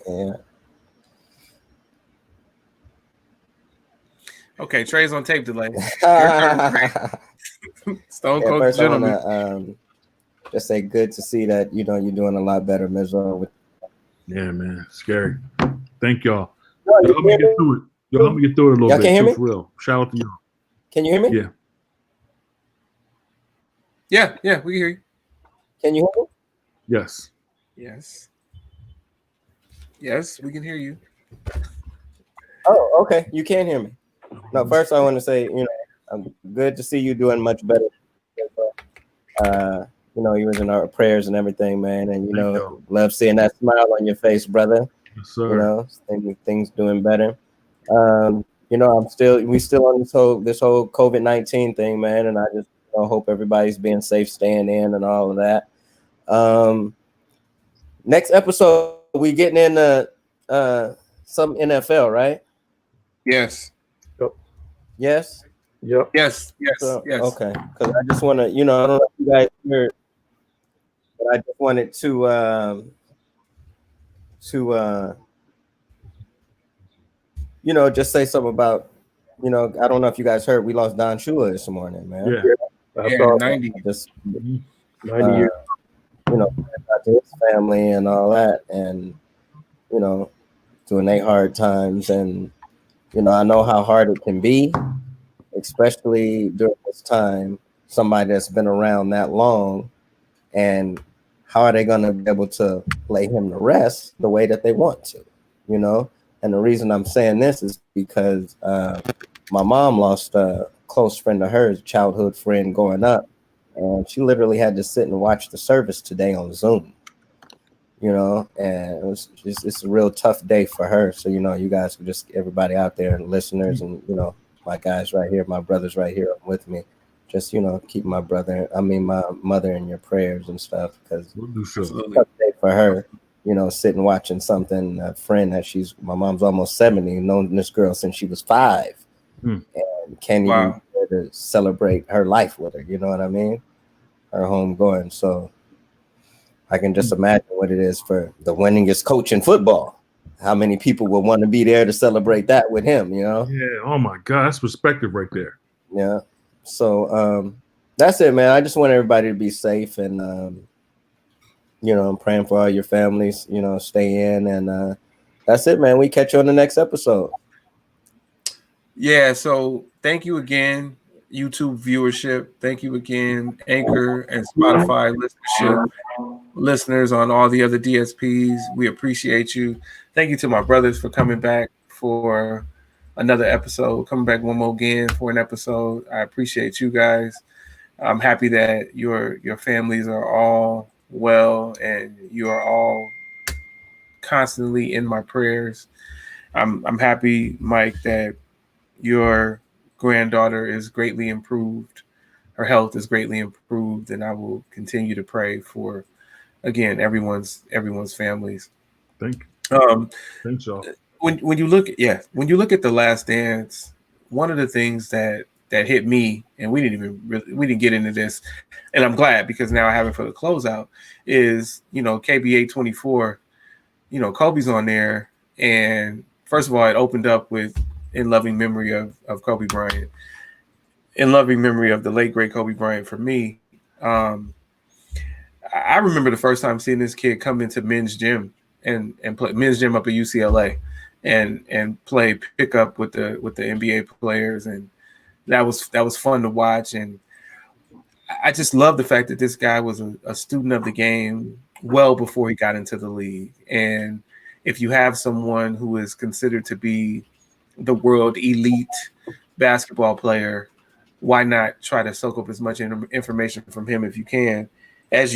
Yeah. Okay, Trey's on tape delay. Stone Yeah, Cold first Gentleman. I wanna just say good to see that, you know, you're doing a lot better, Mizzo. Yeah, man. Scary. Thank y'all. Y'all help me get through it. Y'all help me get through it a little Y'all bit. can hear me? For real. Shout out to y'all. Can you hear me? Yeah. Yeah, we can hear you. Can you hear me? Yes. Yes, we can hear you. Oh, okay. You can hear me. No, first I want to say, you know, I'm good to see you doing much better. You know, you was in our prayers and everything, man, and you know, love seeing that smile on your face, brother. Yes, sir. You know, things doing better. You know, we still on this whole COVID-19 thing, man, and I just hope everybody's being safe, staying in, and all of that. Next episode, we getting into some NFL, right? Yes. Yes. Yep. Yes. So, okay, because I just want to, you know, I don't know if you guys heard, but I just wanted to you know, just say something about, you know, I don't know if you guys heard, we lost Don Shula this morning, man. I saw 90. Just 90 years. you know, to his family and all that, and you know, doing their hard times, and you know, I know how hard it can be, especially during this time. Somebody that's been around that long, and how are they going to be able to lay him to rest the way that they want to, you know? And the reason I'm saying this is because my mom lost a close friend of hers, childhood friend, growing up, and she literally had to sit and watch the service today on Zoom, you know, and it's a real tough day for her. So, you know, you guys can just, everybody out there and listeners, and, you know, my guys right here, my brothers right here with me, just, you know, keep my mother in your prayers and stuff, because it's a tough day for her, you know, sitting watching something, a friend that my mom's almost 70, known this girl since she was 5, and can't even be there to celebrate her life with her, you know what I mean? Her home going. So I can just imagine what it is for the winningest coach in football. How many people would want to be there to celebrate that with him, you know? Yeah. Oh my God, that's perspective right there. Yeah. So that's it, man. I just want everybody to be safe, and you know, I'm praying for all your families, you know, stay in, and That's it, man. We catch you on the next episode. Yeah, so thank you again, YouTube viewership. Thank you again, Anchor and Spotify listenership, listeners on all the other DSPs. We appreciate you. Thank you to my brothers for coming back for another episode, coming back one more again for an episode. I appreciate you guys. I'm happy that your families are all well and you are all constantly in my prayers. I'm happy, Mike, that your granddaughter is greatly improved. Her health is greatly improved, and I will continue to pray for, again, everyone's families. Thank you. Thanks, y'all. When you look at The Last Dance, one of the things that hit me, and we didn't get into this, and I'm glad because now I have it for the closeout, is KBA 24, Kobe's on there, and first of all, it opened up with in loving memory of Kobe Bryant, in loving memory of the late great Kobe Bryant. For me, I remember the first time seeing this kid come into men's gym and play men's gym up at UCLA and play pickup with the NBA players, and that was fun to watch. And I just love the fact that this guy was a student of the game well before he got into the league. And if you have someone who is considered to be the world elite basketball player, why not try to soak up as much information from him as you can, and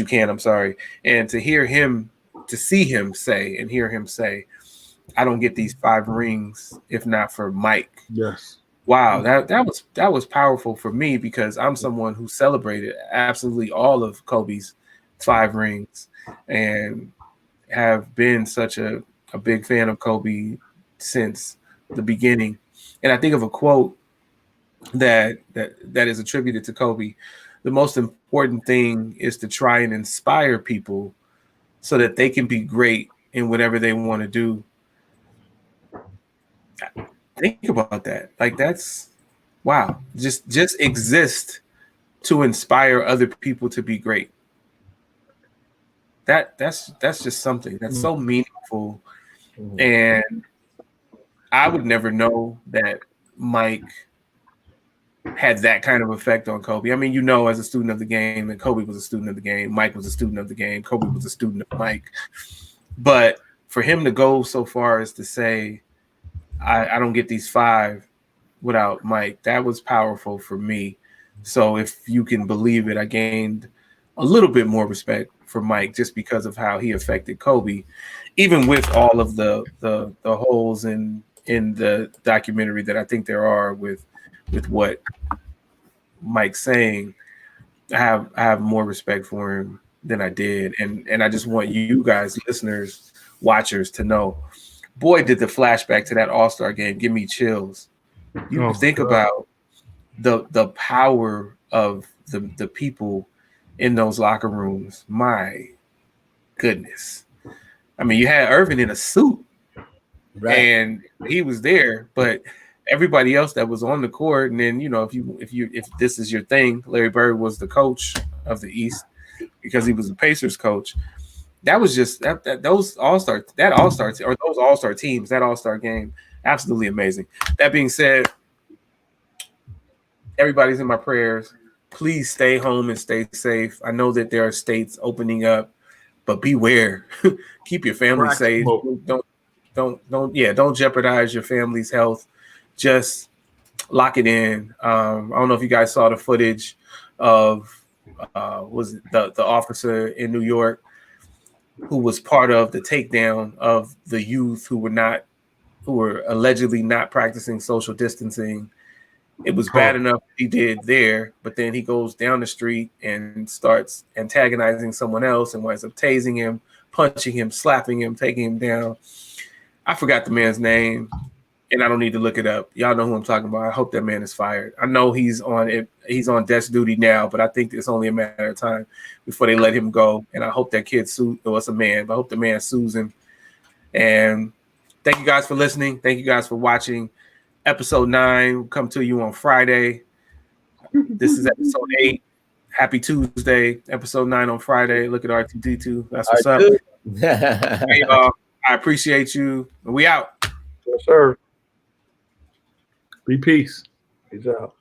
to see him say, I don't get these 5 rings if not for Mike. Yes. Wow, that was powerful for me because I'm someone who celebrated absolutely all of Kobe's 5 rings and have been such a big fan of Kobe since the beginning. And I think of a quote that is attributed to Kobe. The most important thing is to try and inspire people so that they can be great in whatever they want to do. Think about that. Like, that's wow. Just exist to inspire other people to be great. That's just something that's so meaningful. And I would never know that Mike had that kind of effect on Kobe. I mean, as a student of the game, and Kobe was a student of the game, Mike was a student of the game, Kobe was a student of Mike. But for him to go so far as to say, I don't get these 5 without Mike, that was powerful for me. So if you can believe it, I gained a little bit more respect for Mike just because of how he affected Kobe, even with all of the holes in the documentary that I think there are with what Mike's saying. I have more respect for him than I did, and I just want you guys, listeners, watchers, to know, boy, did the flashback to that All-Star game give me chills. You think about the power of the people in those locker rooms. My goodness. I mean, you had Erving in a suit, right, and he was there, but everybody else that was on the court, and then if this is your thing, Larry Bird was the coach of the East because he was the Pacers coach. That was just those all-star teams, that all-star game, absolutely amazing. That being said, everybody's in my prayers. Please stay home and stay safe. I know that there are states opening up, but beware. Keep your family safe. Don't jeopardize your family's health. Just lock it in. I don't know if you guys saw the footage of was it the officer in New York who was part of the takedown of the youth who were allegedly not practicing social distancing. It was bad enough he did there, but then he goes down the street and starts antagonizing someone else and winds up tasing him, punching him, slapping him, taking him down. I forgot the man's name, and I don't need to look it up. Y'all know who I'm talking about. I hope that man is fired. I know he's on desk duty now, but I think it's only a matter of time before they let him go. And I hope that kid it's a man, but I hope the man sues him. And thank you guys for listening. Thank you guys for watching. Episode 9 will come to you on Friday. This is episode 8. Happy Tuesday. Episode 9 on Friday. Look at R2D2. That's what's up. Hey, y'all. I appreciate you. We out. Yes, sir. Be peace. Peace out.